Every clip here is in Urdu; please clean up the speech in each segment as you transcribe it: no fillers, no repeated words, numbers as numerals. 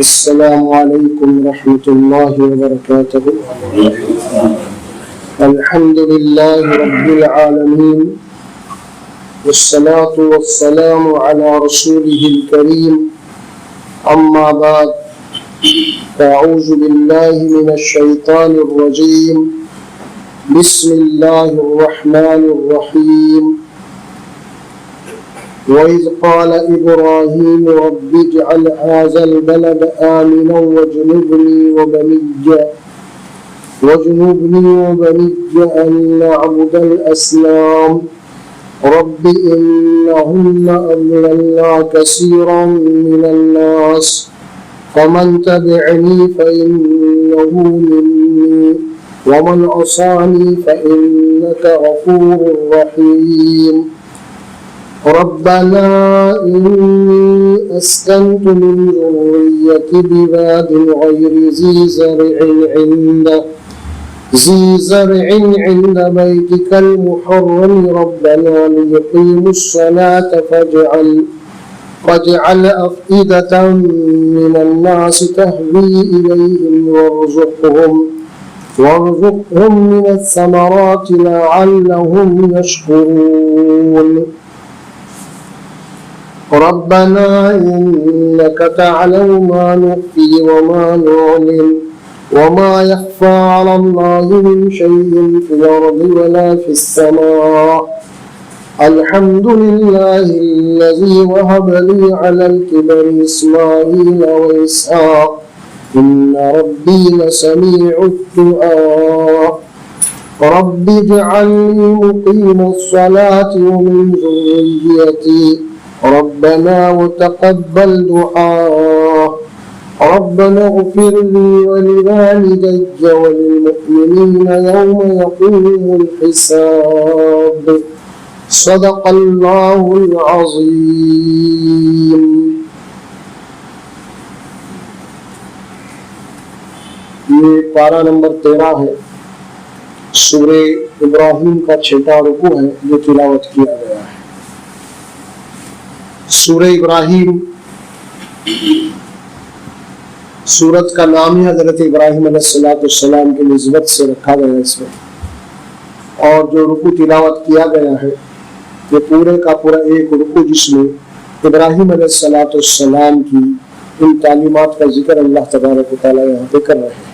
السلام علیکم ورحمۃ اللہ وبرکاتہ۔ الحمد للہ رب العالمین والصلاة والسلام علی رسولہ الکریم، اما بعد فاعوذ باللہ من الشیطان الرجیم، بسم اللہ الرحمن الرحیم۔ وَإِذْ قَالَ إِبْرَاهِيمُ رَبِّ اجْعَلْ هَٰذَا الْبَلَدَ آمِنًا وَاجْنُبْنِي وَبَنِيَّ أَن نَّعْبُدَ الْأَصْنَامَ رَبِّ إِنَّهُنَّ أَضْلَلْنَ كَثِيرًا مِّنَ النَّاسِ فَمَن تَبِعَنِي فَإِنَّهُ مِنِّي وَمَنْ عَصَانِي فَإِنَّكَ غَفُورٌ رَّحِيمٌ۔ ربنا إني أسكنت من ذريتي بواد غير ذي زرع عند بيتك المحرم ربنا ليقيموا الصلاة فاجعل أفئدة من الناس تهوي إليهم وارزقهم من الثمرات لعلهم يشكرون۔ ربنا إنك تعلم ما نخفي وما نعلن وما يخفى على الله من شيء في الأرض ولا في السماء الحمد لله الذي وهب لي على الكبر إسماعيل وإسحاق إن ربي لسميع الدعاء رب اجعلني مقيم الصلاة ومن ذريتي ربنا وتقبل دعاء ربنا اغفر لي ولوالدي وللمؤمنين يوم يقوم الحساب صدق اللہ العظیم۔ یہ پارہ نمبر 13 ہے، سورہ ابراہیم کا 6واں رکوع ہے جو تلاوت کیا گیا ہے۔ سورہ ابراہیم سورت کا نام ہی حضرت ابراہیم علیہ السلام کی نسبت سے رکھا گیا اس میں، اور جو رکوع تلاوت کیا گیا ہے یہ پورے کا پورا ایک رکوع جس میں ابراہیم علیہ السلام کی ان تعلیمات کا ذکر اللہ تبارک و تعالیٰ یہاں پہ کر رہے ہیں۔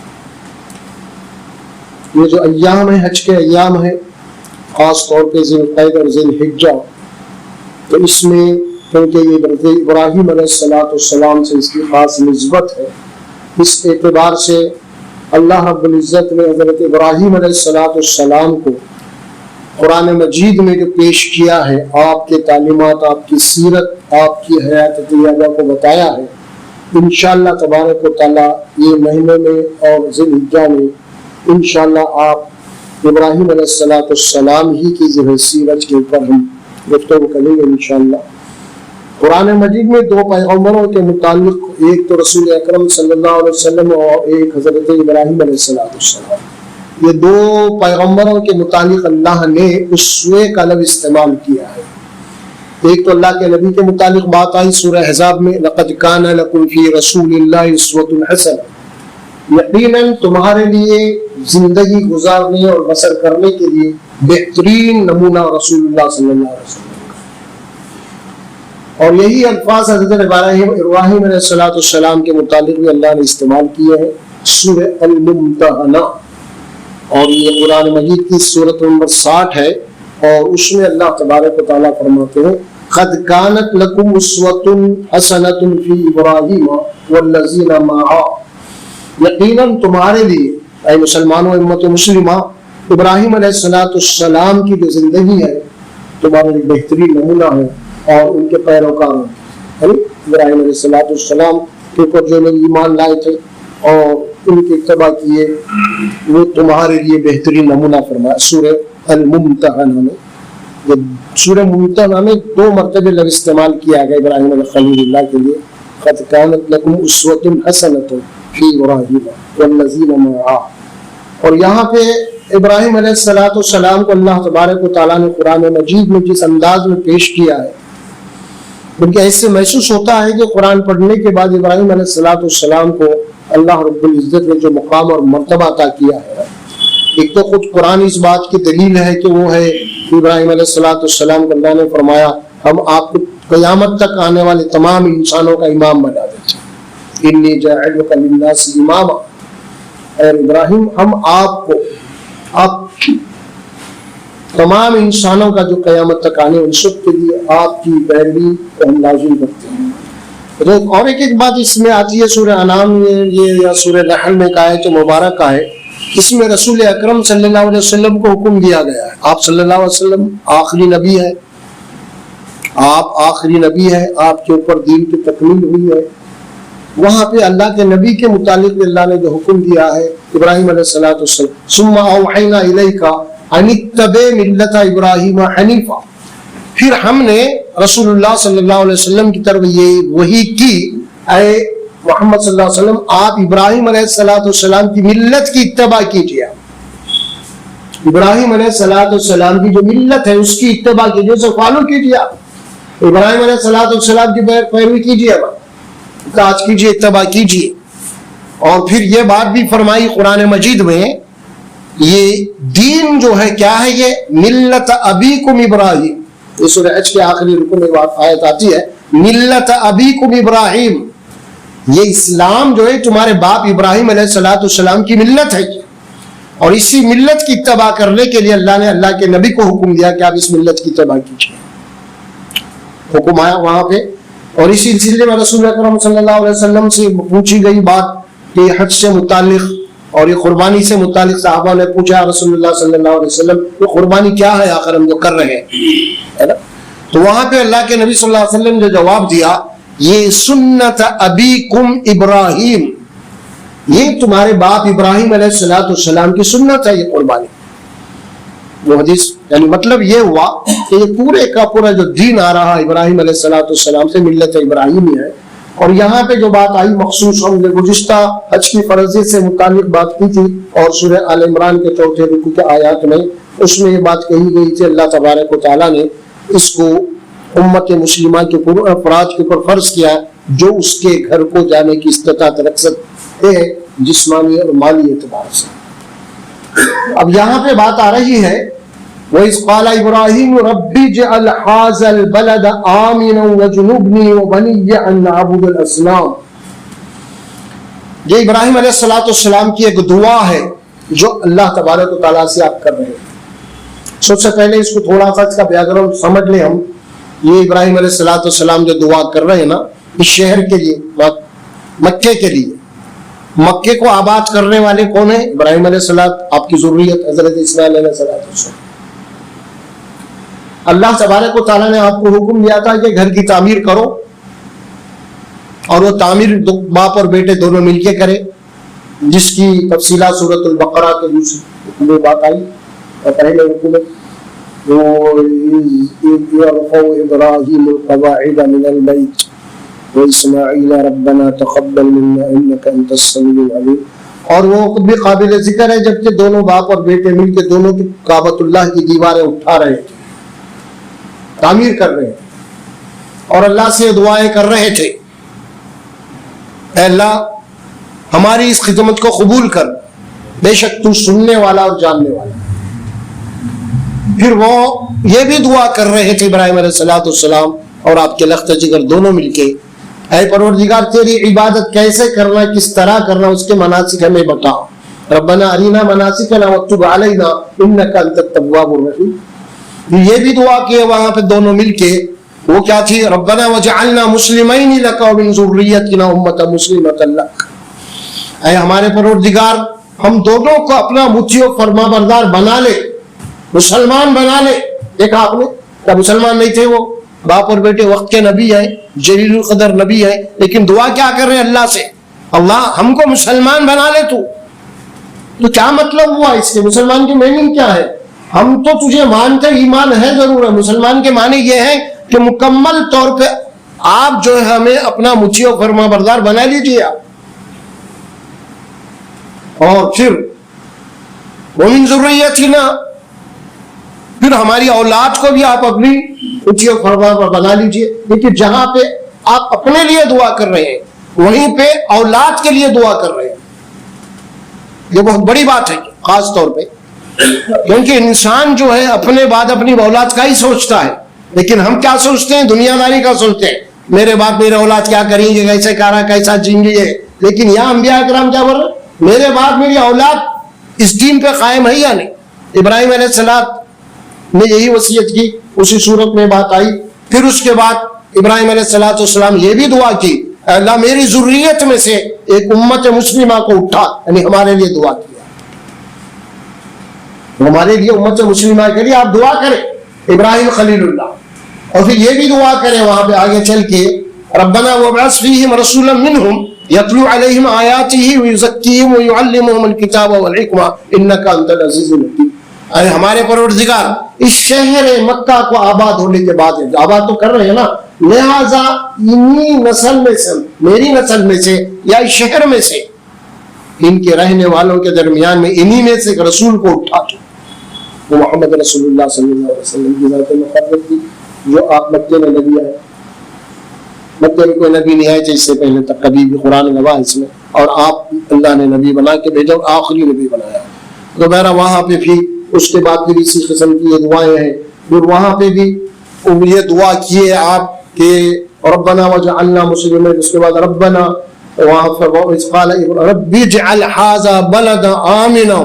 یہ جو ایام ہے، حج کے ایام ہے، خاص طور پہ ذی القعدہ اور ذی الحجہ، تو اس میں کیونکہ یہ ابراہیم علیہ السلام سے اس کی خاص نسبت ہے، اس اعتبار سے اللہ رب العزت نے حضرت ابراہیم علیہ السلام کو قرآن مجید میں جو پیش کیا ہے، آپ کے تعلیمات، آپ کی سیرت، آپ کی حیات طیبہ کو بتایا ہے۔ انشاءاللہ تبارک و تعالیٰ یہ مہینے میں اور ذی الحجہ میں انشاءاللہ آپ ابراہیم علیہ السلام ہی کی جو ہے سیرت کے اوپر ہم گفتگو کریں گے انشاءاللہ۔ قرآن مجید میں دو پیغمبروں کے متعلق، ایک تو رسول اکرم صلی اللہ علیہ وسلم اور ایک حضرت ابراہیم علیہ السلام، یہ دو پیغمبروں کے متعلق اللہ نے اسوے کا لفظ استعمال کیا ہے۔ ایک تو اللہ کے نبی کے متعلق بات آئی سورہ احزاب میں، لقد کان لکم فی رسول اللہ اسوۃ حسنہ، یقیناً تمہارے لیے زندگی گزارنے اور بسر کرنے کے لیے بہترین نمونہ رسول اللہ صلی اللہ علیہ وسلم، اور یہی الفاظ حضرت ابراہیم علیہ السلام کے متعلق بھی اللہ نے استعمال کیے ہیں سورہ الممتحنہ، اور یہ قرآن مجید کی سورت نمبر 60 ہے، اور اس میں اللہ تبارک و تعالیٰ فرماتے ہیں قد کانت لکم اسوۃ حسنۃ فی ابراہیم والذین معہ، یقیناً تمہارے لیے اے مسلمانوں، امت مسلمہ، ابراہیم علیہ السلام کی جو زندگی ہے تمہارے لیے بہترین نمونہ ہے، اور ان کے پیروکار یعنی ابراہیم علیہ السلام کے اوپر جو لوگ ایمان لائے تھے اور ان کی اتباع کیے، وہ تمہارے لیے بہترین نمونہ فرمایا۔ سورہ الممتحنہ میں، سورہ ممتحنہ میں 2 مرتبہ لفظ استعمال کیا گیا ابراہیم علیہ خلیل اللہ کے لیے، قد کانت لکم اسوۃ حسنۃ فی ابراہیم والذین معہ، اور یہاں پہ ابراہیم علیہ السلام کو اللہ تبارک و تعالیٰ نے قرآن مجید میں جس انداز میں پیش کیا ہے کیونکہ ایسے محسوس ہوتا ہے کہ قرآن پڑھنے کے بعد ابراہیم علیہ السلام کو اللہ رب العزت نے جو مقام اور مرتبہ عطا کیا ہے، ایک تو خود قرآن اس بات کی دلیل ہے کہ وہ ہے ابراہیم علیہ السلام کو اللہ نے فرمایا ہم آپ کو قیامت تک آنے والے تمام انسانوں کا امام بنا دیتے ہیں، انی جاعلک للناس اماما، اے ابراہیم ہم آپ تمام انسانوں کا جو قیامت تک آنے ان سب کے لیے آپ کی پیروی ہم لازم کرتے ہیں۔ اور ایک بات اس میں آتی ہے سورہ انعام میں یہ یا سورہ نحل میں کا ہے جو مبارک ہے، اس میں رسول اکرم صلی اللہ علیہ وسلم کو حکم دیا گیا ہے۔ آپ صلی اللہ علیہ وسلم آخری نبی ہے، آپ آخری نبی ہے، آپ کے اوپر دین کی تکمیل ہوئی ہے۔ وہاں پہ اللہ کے نبی کے متعلق اللہ نے جو حکم دیا ہے ابراہیم علیہ السلام، ثم اوحینا الیک ان اتبع ملت ابراہیم حنیفا، پھر ہم نے رسول اللہ صلی اللہ علیہ وسلم کی طرف یہ وحی کی، اے محمد صلی اللہ علیہ وسلم آپ ابراہیم علیہ السلام کی ملت کی اتباع کیجیے، ابراہیم علیہ السلام کی جو ملت ہے اس کی اتباع کیجیے، اسے فالو کیجیے، آپ ابراہیم علیہ السلام کی پیروی کیجیے، اطاعت کیجیے، اتباع کیجیے۔ اور پھر یہ بات بھی فرمائی قرآن مجید میں، یہ دین جو ہے کیا ہے، یہ ملت ابیکم ابراہیم، یہ سورہ حج کے آخری رکو میں آیت آتی ہے، ملت ابیکم ابراہیم، یہ اسلام جو ہے تمہارے باپ ابراہیم علیہ السلام کی ملت ہے، اور اسی ملت کی اتباع کرنے کے لیے اللہ نے اللہ کے نبی کو حکم دیا کہ آپ اس ملت کی اتباع کیجیے، حکم آیا وہاں پہ۔ اور اسی سلسلے میں رسول اکرم صلی اللہ علیہ وسلم سے پوچھی گئی بات کہ حج سے متعلق اور یہ قربانی سے متعلق صحابہ نے پوچھا رسول اللہ صلی اللہ علیہ وسلم یہ قربانی کیا ہے آخر ہم جو کر رہے ہیں، تو وہاں پہ اللہ کے نبی صلی اللہ علیہ وسلم نے جواب دیا یہ سنت ابیکم ابراہیم، یہ تمہارے باپ ابراہیم علیہ السلام کی سنت ہے یہ قربانی۔ وہ حدیث یعنی مطلب یہ ہوا کہ یہ پورے کا پورا جو دین آ رہا ابراہیم علیہ السلام سے ملت ابراہیمی ہے۔ اور یہاں پہ جو بات آئی مخصوص ہم نے گزشتہ حج کی فرضیت سے متعلق بات کی تھی، اور سورہ آل عمران کے 4 رکوع کے آیات میں اس میں یہ بات کہی گئی تھی، اللہ تبارک و تعالیٰ نے اس کو امت مسلمہ کے افراد کے اوپر فرض کیا جو اس کے گھر کو جانے کی استطاعت رکھ سکتے ہیں جسمانی اور مالی اعتبار سے۔ اب یہاں پہ بات آ رہی ہے وَإِذْ قَالَ إِبْرَاهِيمُ رَبِّ اجْعَلْ هَٰذَا الْبَلَدَ آمِنًا وَاجْنُبْنِي وَبَنِيَّ أَن نَّعْبُدَ الْأَصْنَامَ، یہ ابراہیم علیہ السلام کی ایک دعا ہے جو اللہ تبارک و تعالیٰ سے آپ کر رہے ہیں۔ سب سے پہلے اس کو تھوڑا سا اس کا بیک گراؤنڈ سمجھ لیں ہم۔ یہ ابراہیم علیہ السلام جو دعا کر رہے ہیں نا اس شہر کے لیے، مکے کے لیے، مکے کو آباد کرنے والے کون ہیں؟ ابراہیم علیہ السلام، آپ کی ذریت حضرت اسماعیل علیہ السلام۔ اللہ تبارک و تعالیٰ نے آپ کو حکم دیا تھا کہ گھر کی تعمیر کرو، اور وہ تعمیر باپ اور بیٹے دونوں مل کے کرے، جس کی تفصیلات سورۃ البقرہ کے دوسری میں بات آئی اور پہلے رکوع میں يرفع إبراهيم القواعد من البيت وإسماعيل ربنا تقبل منا إنك أنت السميع العليم، اور وہ خود بھی قابل ذکر ہے جبکہ دونوں باپ اور بیٹے مل کے دونوں کی کعبۃ اللہ کی دیواریں اٹھا رہے تھے، تعمیر کر رہے تھے، اور اللہ سے دعائیں کر رہے تھے اے اللہ ہماری اس خدمت کو قبول کر، بے شک تو سننے والا اور جاننے والا۔ پھر وہ یہ بھی دعا کر رہے تھے ابراہیم علیہ السلام اور آپ کے لخت جگر دونوں مل کے، اے پروردگار تیری عبادت کیسے کرنا، کس طرح کرنا، اس کے مناسک ہمیں بتاؤ، ربنا ارینا مناسکنا وتب علینا انک انت التواب الرحیم۔ یہ بھی دعا کیے وہاں پہ دونوں مل کے، وہ کیا تھی؟ ربنا وجعلنا مسلمین لک ومن ذریتنا امۃ مسلمۃ لک، اے ہمارے پروردگار ہم دونوں کو اپنا مطیع و فرما بردار بنا لے، مسلمان بنا لے۔ دیکھا آپ نے کیا مسلمان نہیں تھے وہ باپ اور بیٹے، وقت کے نبی ہیں، جلیل القدر نبی ہیں، لیکن دعا کیا کر رہے ہیں اللہ سے؟ اللہ ہم کو مسلمان بنا لے تو کیا مطلب ہوا اس کے؟ مسلمان کی میننگ کیا ہے؟ ہم تو تجھے مانتے، ایمان ہے ضرور ہے، مسلمان کے معنی یہ ہے کہ مکمل طور پہ آپ جو ہے ہمیں اپنا مطیع و فرما بردار بنا لیجیے آپ، اور پھر ومن ذریتنا، پھر ہماری اولاد کو بھی آپ اپنی اٹھیے فرما بنا لیجیے. لیکن جہاں پہ آپ اپنے لیے دعا کر رہے ہیں وہیں پہ اولاد کے لیے دعا کر رہے ہیں. یہ بہت بڑی بات ہے خاص طور پہ, کیونکہ انسان جو ہے اپنے بعد اپنی اولاد کا ہی سوچتا ہے. لیکن ہم کیا سوچتے ہیں؟ دنیا داری کا سوچتے ہیں. میرے باپ میرے اولاد کیا کریں گے, کیسے کارا کیسا جئیں گے. لیکن یہاں انبیاء کرام کیا بول رہے؟ میرے باپ میری اولاد اس دین پہ قائم ہے یا نہیں. ابراہیم علیہ السلام نے یہی وصیت کی, اسی صورت میں بات آئی. پھر اس کے بعد ابراہیم علیہ السلام یہ بھی دعا کی, اللہ میری ذریت میں سے ایک امت مسلمہ کو اٹھا, یعنی ہمارے لیے دعا کیا. ہمارے لیے امت مسلمہ کے لیے آپ دعا کریں ابراہیم خلیل اللہ. اور پھر یہ بھی دعا کریں وہاں پہ آگے چل کے, ربنا وابعث فیہم رسولا منہم یتلو علیہم آیاتہ ویزکیہم ویعلمہم الکتاب والحکمہ انک انت العزیز الحکیم. ارے ہمارے پروردگار اس شہر مکہ کو آباد ہونے کے بعد, آباد تو کر رہے ہیں نا, لہذا انہی نسل میں سے, میری نسل میں سے یا اس شہر میں سے, ان کے رہنے والوں کے درمیان میں انہی میں سے ایک رسول کو اٹھا کے, وہ محمد رسول اللہ صلی اللہ علیہ وسلم کی ذات مقرر تھی, جو آپ مکے میں نبی آئے. مکے میں کوئی نبی نہیں آئے تھے اس سے پہلے تک کبھی بھی, قرآن گواہ اس میں, اور آپ اللہ نے نبی بنا کے بھیجا اور آخری نبی بنایا. تو بہرحال وہاں پہ بھی اس کے بعد بھی اسی قسم کی یہ دعائیں ہیں. پھر وہاں پہ بھی یہ دعا کیے آپ کہ ربنا وجعلنا مسلمین, اس کے بعد ربنا وہاں پر قال رب اجعل هذا بلدا آمنا,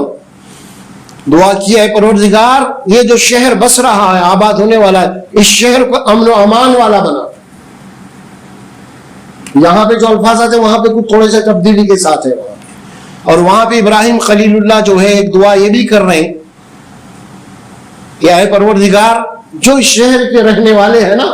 دعا کیا ہے پروردگار یہ جو شہر بس رہا ہے, آباد ہونے والا ہے, اس شہر کو امن و امان والا بنا. یہاں پہ جو الفاظ آتے ہیں وہاں پہ کچھ تھوڑے سے تبدیلی کے ساتھ ہے. اور وہاں پہ ابراہیم خلیل اللہ جو ہے ایک دعا یہ بھی کر رہے ہیں کہ اے پروردگار جو اس شہر کے رہنے والے ہیں نا,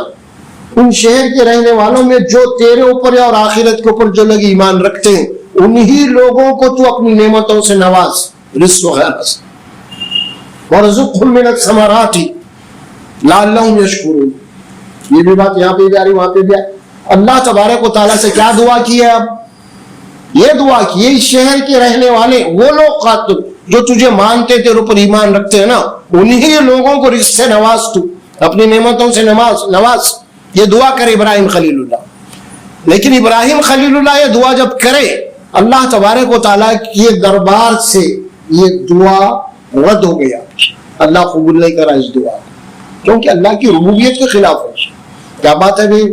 ان شہر کے رہنے والوں میں جو تیرے اوپر اور آخرت کے اوپر جو لوگ ایمان رکھتے ہیں انہی لوگوں کو تو اپنی نعمتوں سے نواز, رزق وغیرہ سے, وارزقہم من الثمرات لعلہم یشکرون. یہ بھی بات یہاں پہ بھی آ رہی, وہاں پہ بھی آئی. اللہ تبارک و تعالیٰ سے کیا دعا کی ہے؟ اب یہ دعا کی ہے اس شہر کے رہنے والے وہ لوگ قاتل جو تجھے مانتے تیرے اوپر ایمان رکھتے ہیں نا, انہی لوگوں کو رزق سے نواز, تو اپنی نعمتوں سے نواز. یہ دعا کرے ابراہیم خلیل اللہ. لیکن ابراہیم خلیل اللہ یہ دعا جب کرے, اللہ تبارک و تعالیٰ کے دربار سے یہ دعا رد ہو گیا, اللہ قبول نہیں کرا اس دعا, کیونکہ اللہ کی ربوبیت کے خلاف ہے. کیا بات ہے بھائی,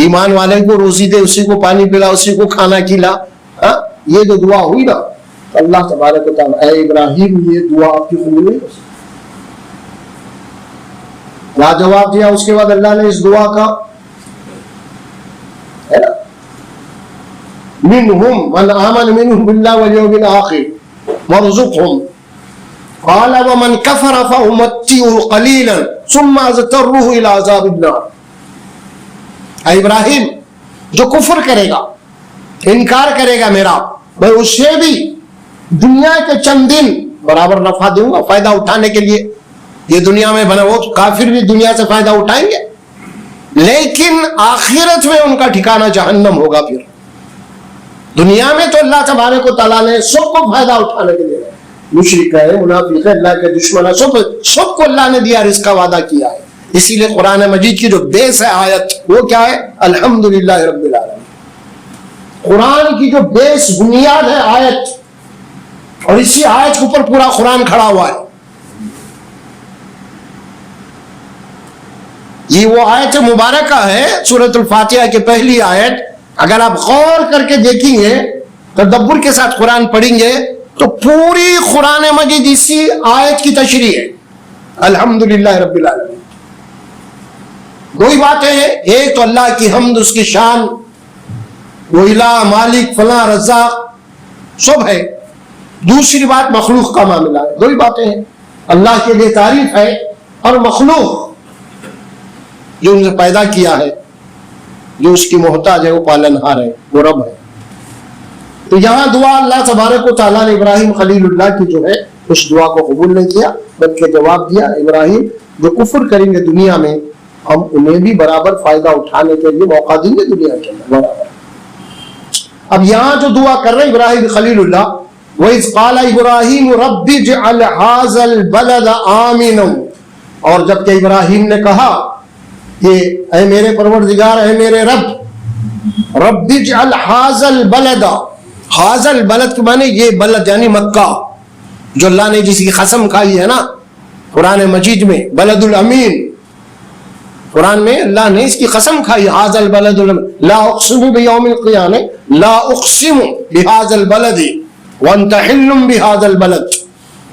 ایمان والے کو روزی دے, اسی کو پانی پلا, اسی کو کھانا کھلا, یہ جو دعا ہوئی نا, اللہ تبارک و تعالیٰ اے ابراہیم یہ دعا آپ کی قبول نہیں ہو سکتی. کیا جواب دیا اس کے بعد اللہ نے اس دعا کا؟ منہم من آمن منہم باللہ والیوم الآخر وارزقہم قال ومن کفر فأمتعہ قلیلا ثم اضطرہ الی عذاب النار. اے ابراہیم جو کفر کرے گا, انکار کرے گا میرا, میں اسے بھی دنیا کے چند دن برابر نفع دوں گا فائدہ اٹھانے کے لیے. یہ دنیا میں بنا, وہ کافر بھی دنیا سے فائدہ اٹھائیں گے, لیکن آخرت میں ان کا ٹھکانہ جہنم ہوگا. پھر دنیا میں تو اللہ تبارک و تعالیٰ نے سب کو فائدہ اٹھانے کے لیے, مشرک ہے, منافق ہے, اللہ کے دشمن ہے, سب کو اللہ نے دیا, رزق کا وعدہ کیا ہے. اسی لیے قرآن مجید کی جو بیس ہے آیت, وہ کیا ہے؟ الحمدللہ رب العالمین. قرآن کی جو بیس بنیاد ہے آیت, اور اسی آیت کے اوپر پورا قرآن کھڑا ہوا ہے. یہ وہ آیت مبارکہ ہے سورۃ الفاتحہ کی پہلی آیت. اگر آپ غور کر کے دیکھیں گے, تدبر کے ساتھ قرآن پڑھیں گے, تو پوری قرآن مجید اسی آیت کی تشریح ہے, الحمدللہ رب العالمین. دو ہی باتیں ہیں, ایک تو اللہ کی حمد, اس کی شان, وہ الہ مالک فلاں رزاق سب ہے. دوسری بات مخلوق کا معاملہ ہے. دو ہی باتیں ہیں, اللہ کے لیے تعریف ہے, اور مخلوق جو انہیں پیدا کیا ہے, جو اس کی محتاج ہے, وہ پالنہار ہے, وہ رب ہے. تو یہاں دعا اللہ تبارک و تعالیٰ نے ابراہیم خلیل اللہ کی جو ہے اس دعا کو قبول نہیں کیا, بلکہ جواب دیا ابراہیم جو کفر کریں گے دنیا میں, ہم انہیں بھی برابر فائدہ اٹھانے کے لیے موقع دیں گے دنیا کے اندر برابر. اب یہاں جو دعا کر رہے ابراہیم خلیل اللہ, وَإِذْ قَالَ إِبْرَاهِيمُ رَبِّ اجْعَلْ هَٰذَا الْبَلَدَ آمِنًا, اور جبکہ ابراہیم نے کہا کہ اے میرے پروردگار، اے میرے رب، رب اجعل ھذا البلد، ھذا البلد کے معنی یہ بلد یعنی مکہ، جو اللہ نے جس کی قسم کھائی ہے نا قرآن مجید میں، بلد الامین، قرآن میں اللہ نے اس کی قسم کھائی، ھذا البلد لا اقسم بیوم القیامہ، لا اقسم بھذا البلد وانت حل بھذا البلد،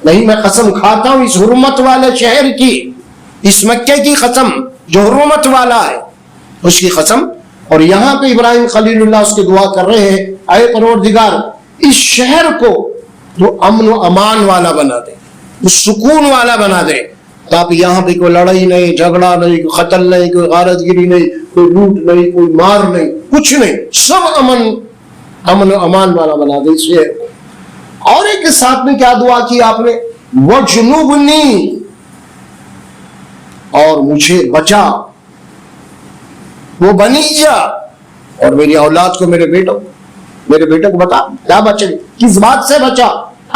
نہیں میں قسم کھاتا ہوں اس حرمت والے شہر کی، اس مکے کی قسم جو حرمت والا ہے اس کی قسم۔ اور یہاں پہ ابراہیم خلیل اللہ اس کی دعا کر رہے ہیں، اے پروردگار اس شہر کو جو امن و امان والا بنا دے، اس سکون والا بنا دے، تاکہ یہاں پہ کوئی لڑائی نہیں، جھگڑا نہیں، کوئی قتل نہیں، کوئی غارت گیری نہیں، کوئی لوٹ نہیں، کوئی مار نہیں، کچھ نہیں، سب امن و امان والا بنا دے اس شہر کو۔ اور ایک ساتھ میں کیا دعا کی آپ نے؟ وَجْنُبْنِي، اور مجھے بچا، وہ بنی جا، اور میری اولاد کو، میرے بیٹے کو بتا کیا بچے، کس بات سے بچا؟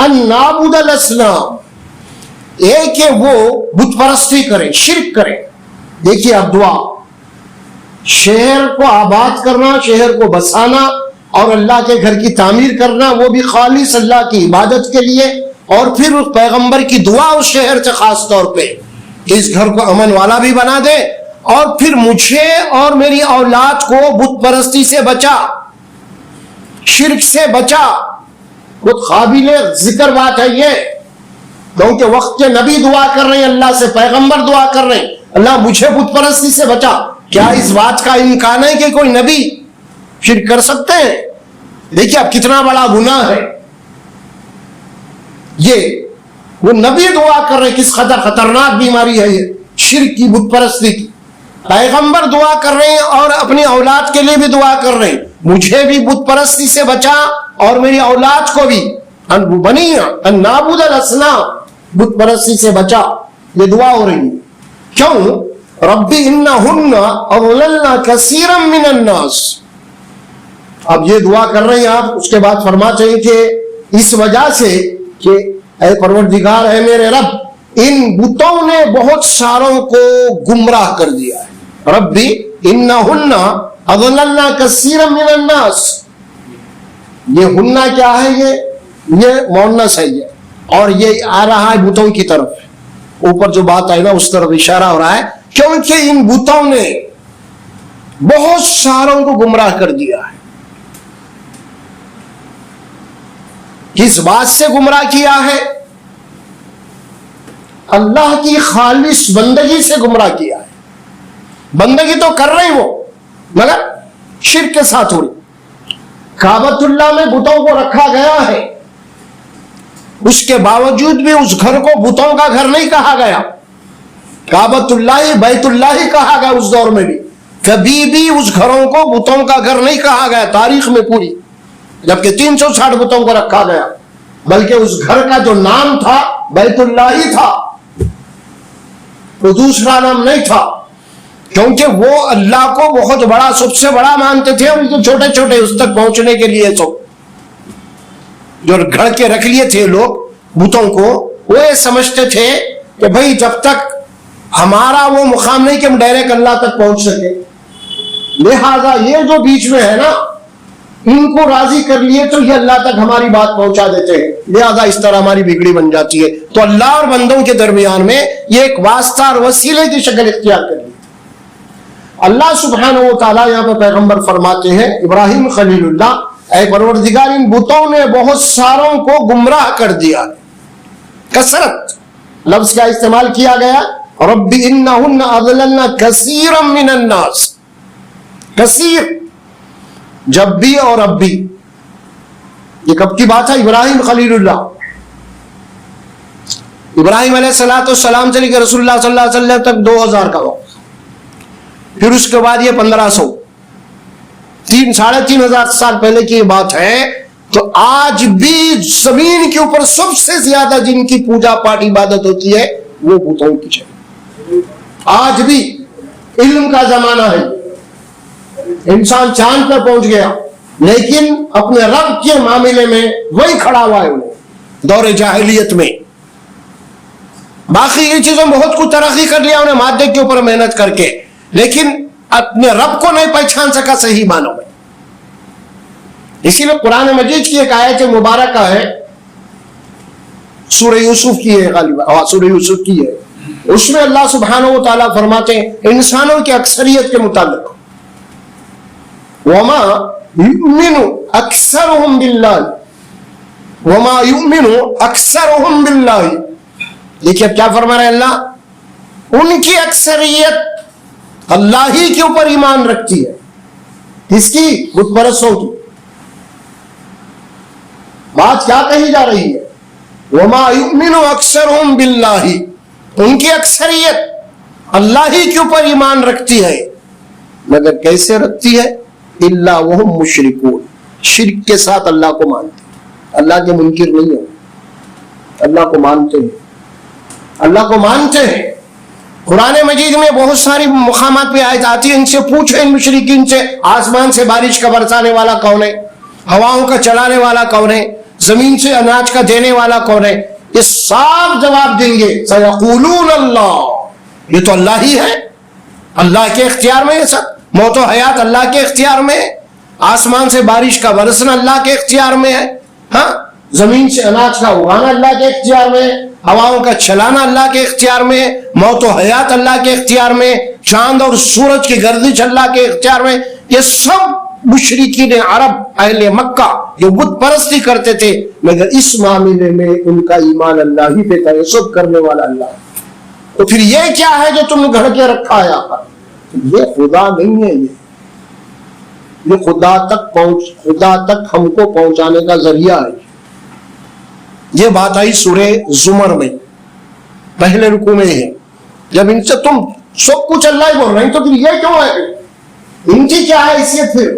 ان نعبد الاصنام، ایک کہ وہ بت پرستی کریں، شرک کریں۔ دیکھیے اب دعا، شہر کو آباد کرنا، شہر کو بسانا اور اللہ کے گھر کی تعمیر کرنا، وہ بھی خالص اللہ کی عبادت کے لیے، اور پھر اس پیغمبر کی دعا اس شہر سے خاص طور پہ اس گھر کو امن والا بھی بنا دے، اور پھر مجھے اور میری اولاد کو بت پرستی سے بچا، شرک سے بچا۔ خود قابل ذکر بات ہے یہ، کیونکہ وقت کے نبی دعا کر رہے ہیں اللہ سے، پیغمبر دعا کر رہے ہیں اللہ مجھے بت پرستی سے بچا۔ کیا اس بات کا امکان ہے کہ کوئی نبی شرک کر سکتے ہیں؟ دیکھیے اب کتنا بڑا گناہ ہے یہ، وہ نبی دعا کر رہے ہیں، کس قدر خطرناک بیماری ہے یہ شرک کی، بت پرستی کی۔ پیغمبر دعا کر رہے ہیں اور اپنی اولاد کے لیے بھی دعا کر رہے ہیں، مجھے بھی بت پرستی سے بچا اور میری اولاد کو بھی، بنی ان نعبد الاصنام، بت پرستی سے بچا۔ یہ دعا ہو رہی ہے کیوں؟ رب انہن اضللن کثیرا من الناس۔ اب یہ دعا کر رہے ہیں آپ، اس کے بعد فرماتے ہیں کہ اس وجہ سے کہ اے پروردگار، اے میرے رب، ان بتوں نے بہت ساروں کو گمراہ کر دیا ہے۔ ربی انہن اضللن کثیرا من الناس، یہ ہنہ کیا ہے؟ یہ مؤنث ہے یہ، اور یہ آ رہا ہے بتوں کی طرف، اوپر جو بات آئی نا اس طرف اشارہ ہو رہا ہے، کیونکہ ان بتوں نے بہت ساروں کو گمراہ کر دیا ہے۔ کس بات سے گمراہ کیا ہے؟ اللہ کی خالص بندگی سے گمراہ کیا ہے۔ بندگی تو کر رہے وہ، مگر شرک کے ساتھ ہو رہی۔ کعبۃ اللہ میں بتوں کو رکھا گیا ہے، اس کے باوجود بھی اس گھر کو بتوں کا گھر نہیں کہا گیا، کعبۃ اللہ بیت اللہ ہی کہا گیا۔ اس دور میں بھی کبھی بھی اس گھروں کو بتوں کا گھر نہیں کہا گیا تاریخ میں پوری، جبکہ 360 بتوں کو رکھا گیا، بلکہ اس گھر کا جو نام تھا بیت اللہ ہی تھا، تو دوسرا نام نہیں تھا، کیونکہ وہ اللہ کو بہت بڑا، سب سے بڑا مانتے تھے، ان کو چھوٹے چھوٹے اس تک پہنچنے کے لیے تو جو گھڑ کے رکھ لیے تھے لوگ بتوں کو، وہ یہ سمجھتے تھے کہ بھئی جب تک ہمارا وہ مقام نہیں کہ ہم ڈائریکٹ اللہ تک پہنچ سکے، لہذا یہ جو بیچ میں ہے نا، ان کو راضی کر لیے تو یہ اللہ تک ہماری بات پہنچا دیتے ہیں، لہذا اس طرح ہماری بگڑی بن جاتی ہے۔ تو اللہ اور بندوں کے درمیان میں یہ ایک واسطہ اور وسیلے کی شکل اختیار کر لی۔ اللہ سبحانہ و تعالیٰ یہاں پہ پیغمبر فرماتے ہیں، ابراہیم خلیل اللہ، اے پروردگار ان بتوں نے بہت ساروں کو گمراہ کر دیا۔ کثرت لفظ کا استعمال کیا گیا، رب انہن اضللن کثیرا من الناس، کثیر جب بھی اور اب بھی، یہ کب کی بات ہے؟ ابراہیم خلیل اللہ، ابراہیم علیہ السلام سے لے کر رسول اللہ صلی اللہ علیہ وسلم تک 2000 کا وقت، پھر اس کے بعد یہ 1500، 3,500 سال پہلے کی یہ بات ہے۔ تو آج بھی زمین کے اوپر سب سے زیادہ جن کی پوجا پاٹ عبادت ہوتی ہے وہ بتوں کی ہے۔ آج بھی علم کا زمانہ ہے، انسان چاند پہ پہنچ گیا، لیکن اپنے رب کے معاملے میں وہی کھڑا ہوا ہے وہ دور جاہلیت میں۔ باقی یہ چیزوں میں بہت کچھ ترقی کر لیا انہیں مادے کے اوپر محنت کر کے، لیکن اپنے رب کو نہیں پہچان سکا صحیح معنوں میں. اسی لیے قرآن مجید کی ایک آیت مبارکہ ہے، سورہ یوسف کی ہے، غالبا سورہ یوسف کی ہے. اس میں اللہ سبحانہ و تعالیٰ فرماتے ہیں انسانوں کی اکثریت کے متعلق، وما یؤمن اکثرهم باللہ، وما یؤمن اکثرهم باللہ. دیکھیے اب کیا فرما رہے ہیں اللہ، ان کی اکثریت اللہ ہی کے اوپر ایمان رکھتی ہے. کس کی؟ بت پرستوں کی. بات کیا کہی جا رہی ہے؟ وما یؤمن اکثرهم باللہ، ان کی اکثریت اللہ ہی کے اوپر ایمان رکھتی ہے، مگر کیسے رکھتی ہے؟ الا وهم مشرکون، شرک کے ساتھ اللہ کو مانتے ہیں. اللہ کے منکر نہیں ہو، اللہ کو مانتے ہیں، اللہ کو مانتے ہیں. قرآن مجید میں بہت ساری مقامات پہ آیت آتی ہے، ان سے پوچھو ان مشرکین سے آسمان سے بارش کا برسانے والا کون ہے، ہواؤں کا چلانے والا کون ہے، زمین سے اناج کا دینے والا کون ہے. یہ صاف جواب دیں گے سیقولون اللہ، یہ تو اللہ ہی ہے، اللہ کے اختیار میں ہے سب. موت و حیات اللہ کے اختیار میں ہے، آسمان سے بارش کا برسنا اللہ کے اختیار میں ہے، ہاں زمین سے اناج کا اگانا اللہ کے اختیار میں ہے، ہواؤں کا چلانا اللہ کے اختیار میں ہے، موت و حیات اللہ کے اختیار میں، چاند اور سورج کی گردش اللہ کے اختیار میں. یہ سب مشرکین عرب اہل مکہ جو بت پرستی کرتے تھے، مگر اس معاملے میں ان کا ایمان اللہ ہی پہ تعصب کرنے والا اللہ. تو پھر یہ کیا ہے جو تم نے گھڑ کے رکھا ہے یہاں پر؟ یہ خدا نہیں ہے، یہ خدا تک ہم کو پہنچانے کا ذریعہ ہے. یہ بات آئی سورہ زمر میں پہلے رکوع میں ہے. جب ان سے تم سب کچھ اللہ ہی بول رہے ہیں تو پھر یہ کیوں ہے؟ ان کی کیا حیثیت پھر؟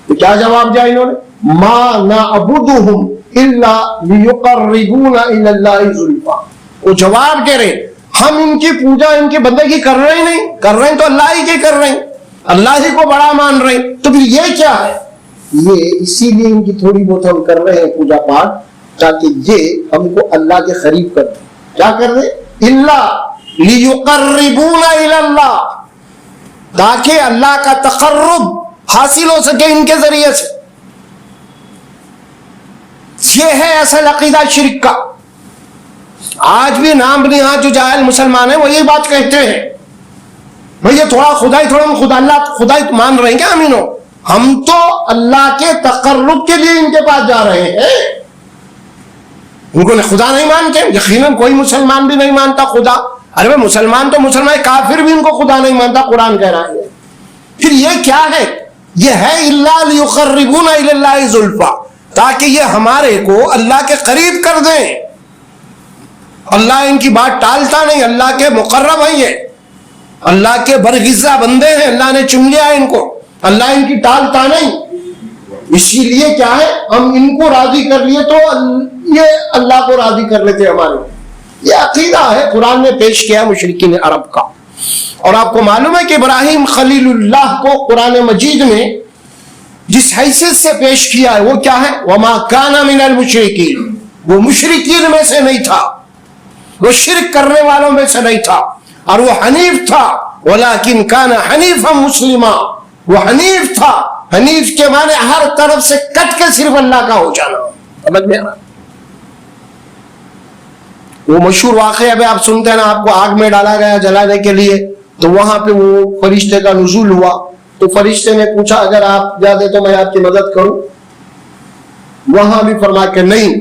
تو کیا جواب دیا انہوں نے؟ ما نعبدہم الا لیقربونا الی اللہ زلفا. وہ جواب دے رہے ہم ان کی پوجا ان کی بندگی کر رہے ہی نہیں، کر رہے ہیں تو اللہ ہی کی کر رہے ہیں، اللہ ہی کو بڑا مان رہے ہیں. تو پھر یہ کیا ہے؟ یہ اسی لیے ان کی تھوڑی بہت ہم کر رہے ہیں پوجا پاٹ، تاکہ یہ ہم کو اللہ کے قریب کر دیں. کیا کر دیں؟ الا لیقربونا الی اللہ، تاکہ اللہ کا تقرب حاصل ہو سکے ان کے ذریعے سے. یہ ہے اصل عقیدہ شرک کا. آج بھی نام نہاد جو جاہل مسلمان ہیں وہ یہی بات کہتے ہیں، بھئی یہ تھوڑا خدائی، تھوڑا خدا اللہ خدائی مان رہے ہیں کیا امینو؟ ہم تو اللہ کے تقرب کے لیے ان کے پاس جا رہے ہیں. ان کو خدا نہیں مانتے، یقیناً کوئی مسلمان بھی نہیں مانتا خدا. ارے بھائی مسلمان تو مسلمان، کافر بھی ان کو خدا نہیں مانتا، قرآن کہہ رہا ہے. پھر یہ کیا ہے؟ یہ ہے الا لیقربونا الی اللہ زلفا، تاکہ یہ ہمارے کو اللہ کے قریب کر دیں. اللہ ان کی بات ٹالتا نہیں، اللہ کے مقرب ہیں، یہ اللہ کے برغزہ بندے ہیں، اللہ نے چن لیا ان کو، اللہ ان کی ٹالتا نہیں. اسی لیے کیا ہے، ہم ان کو راضی کر لیے تو یہ اللہ کو راضی کر لیتے ہمارے. یہ عقیدہ ہے قرآن نے پیش کیا مشرکین عرب کا. اور آپ کو معلوم ہے کہ ابراہیم خلیل اللہ کو قرآن مجید میں جس حیثیت سے پیش کیا ہے وہ کیا ہے؟ وما کان من المشرکین، وہ مشرکین میں سے نہیں تھا، وہ شرک کرنے والوں میں سے نہیں تھا، اور وہ حنیف تھا. ولکن کان حنیفا مسلما، وہ حنیف تھا. حنیف کے معنی ہر طرف سے کٹ کے صرف اللہ کا ہو جانا. سمجھ میں آنا؟ وہ مشہور واقعہ ابھی آپ سنتے ہیں نا، آپ کو آگ میں ڈالا گیا جلانے کے لیے، تو وہاں پہ وہ فرشتے کا نزول ہوا. تو فرشتے نے پوچھا اگر آپ جاتے تو میں آپ کی مدد کروں. وہاں بھی فرمایا کہ نہیں،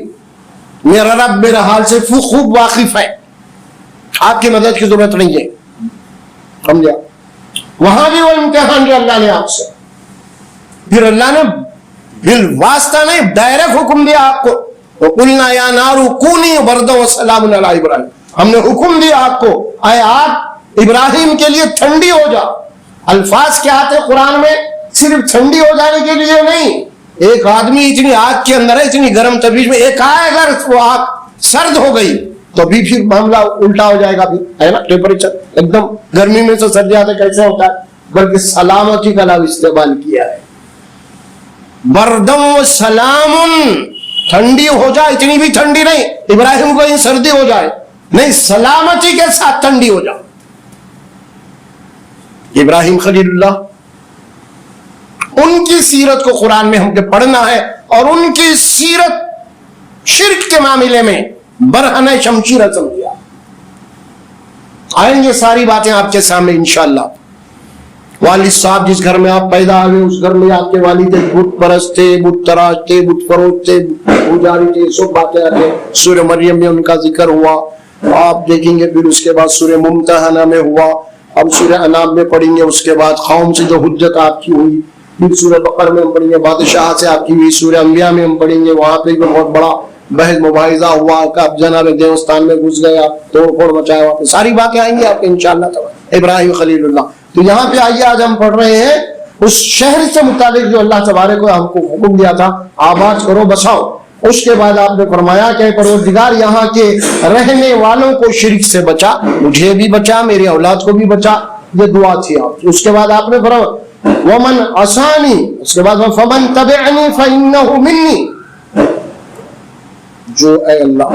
میرا رب میرا حال سے خوب واقف ہے، آپ کی مدد کی ضرورت نہیں ہے. سمجھا؟ وہاں بھی وہ امتحان جو اللہ نے آپ سے، پھر اللہ نے بالواسطہ نہیں ڈائریکٹ حکم دیا آپ کو. وَقُلْنَا يَا نَارُ كُونِي بَرْدًا وَسَلَامٌ عَلَىٰ إِبْرَاهِيمَ، ہم نے حکم دیا آپ کو اے آگ ابراہیم کے لیے ٹھنڈی ہو جا. الفاظ کیا آتے قرآن میں؟ صرف ٹھنڈی ہو جانے کے لیے نہیں. ایک آدمی اتنی آگ کے اندر ہے، اتنی گرم تبیج میں، ایک آئے اگر وہ آگ سرد ہو گئی تو بھی پھر معاملہ الٹا ہو جائے گا. بھی ہے نا ٹیمپریچر ایک دم گرمی میں سے سردی آتے کیسے ہوتا ہے؟ بلکہ سلامتی کا لفظ استعمال کیا ہے. بردم و سلام، ٹھنڈی ہو جائے، اتنی بھی ٹھنڈی نہیں ابراہیم کو سردی ہو جائے. نہیں سلامتی کے ساتھ ٹھنڈی ہو جاؤ. ابراہیم خلیل اللہ، ان کی سیرت کو قرآن میں ہم کو پڑھنا ہے، اور ان کی سیرت شرک کے معاملے میں برہنہ شمشیر سمجھا. آئیں گے ساری باتیں آپ کے سامنے انشاءاللہ. والد صاحب جس گھر میں آپ پیدا ہوئے اس گھر میں آپ کے والد بت پرست تھے، بت تراش تھے، بت فروش تھے، پجاری تھے، سب باتیں آتے. سورہ مریم میں ان کا ذکر ہوا، آپ دیکھیں گے. پھر اس کے بعد سورہ ممتحنہ میں ہوا، اب سورہ انعام میں پڑھیں گے. اس کے بعد قوم سے جو حجت آپ کی ہوئی، پھر سورہ بقرہ میں ہم پڑھیں گے بادشاہ سے آپ کی ہوئی. سورہ انبیاء میں ہم پڑھیں گے، وہاں پہ بھی بہت بڑا بحث مباحثہ ہوا کہ اب جناب دیوستان میں گھس گیا، توڑ پھوڑ مچایا. وہاں پہ ساری باتیں آئیں گی آپ کے انشاءاللہ تعالی. ابراہیم خلیل اللہ. تو یہاں پہ آئیے آج ہم پڑھ رہے ہیں اس شہر سے متعلق جو اللہ تبارک کو ہم کو حکم دیا تھا آباد کرو بساؤ. اس کے بعد آپ نے فرمایا کہ پروردگار یہاں کے رہنے والوں کو شرک سے بچا، مجھے بھی بچا، میری اولاد کو بھی بچا. یہ دعا تھی آپ. اس کے بعد آپ نے فرمایا ومن عصانی، اس کے بعد فمن تبعنی فانہ منی. جو اے اللہ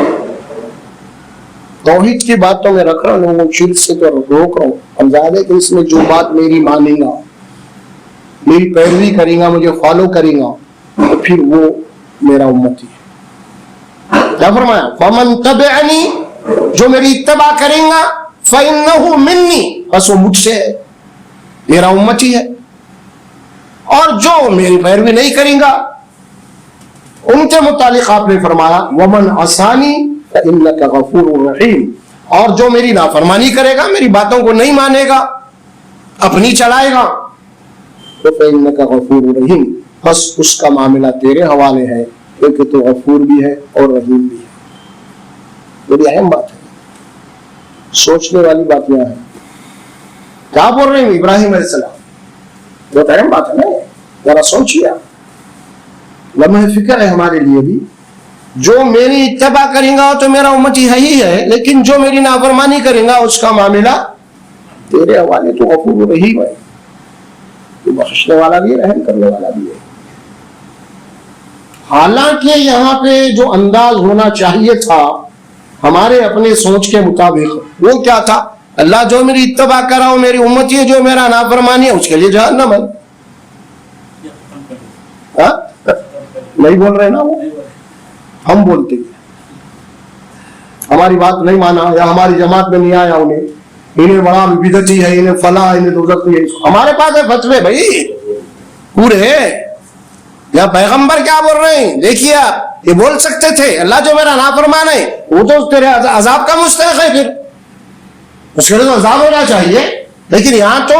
توحید کی باتوں میں رکھ رہا ہوں، وہ شرک سے تو روک رہا ہوں. ہم زیادہ کہ اس میں جو بات میری مانے گا، میری پیروی کرے گا، مجھے فالو کرے گا، تو پھر وہ میرا امتی ہے. کیا فرمایا؟ فمن تبعنی، جو میری اتباع کریں گا، فانہ منی، بس وہ مجھ سے ہے، میرا امتی ہے. اور جو میری پیروی نہیں کریں گا ان کے متعلق آپ نے فرمایا ومن عصانی فإنک غفور رحیم. اور جو میری نافرمانی کرے گا، میری باتوں کو نہیں مانے گا، اپنی چلائے گا، تو فإنک غفور رحیم، بس اس کا معاملہ تیرے حوالے ہے، کیونکہ تو غفور بھی ہے اور رحیم بھی ہے. بڑی اہم بات ہے، سوچنے والی بات یہاں ہے. کیا بول رہے ہیں ابراہیم علیہ السلام؟ بہت اہم بات ہے نا، ذرا سوچیے. لمحہ فکر ہے ہمارے لیے بھی. جو میری اتباع کریں گا تو میرا امتی ہے ہی ہے، لیکن جو میری نافرمانی کریں گا اس کا معاملہ تیرے حوالے. تو غفور رحیم ہے، تو بخشنے والا بھی ہے، رحم کرنے والا بھی ہے. حالانکہ یہاں پہ جو انداز ہونا چاہیے تھا ہمارے اپنے سوچ کے مطابق، وہ کیا تھا؟ اللہ جو میری اتباع کر رہا ہوں میری امتی ہے، جو میرا نافرمانی ہے اس کے لیے جہنم ہے. نہیں بول رہے نا وہ، ہم بولتے ہیں. ہماری بات نہیں مانا یا ہماری جماعت میں نہیں آیا، انہیں بڑا بدعتی ہے، انہیں فلاں، انہیں دوزخ ہے. ہمارے پاس ہے فتوے بھائی پورے. یا پیغمبر کیا بول رہے ہیں دیکھیے آپ، یہ بول سکتے تھے اللہ جو میرا نافرمان ہے وہ تو تیرے عذاب کا مستحق ہے، پھر اس کے لیے تو عذاب ہونا چاہیے. لیکن یہاں تو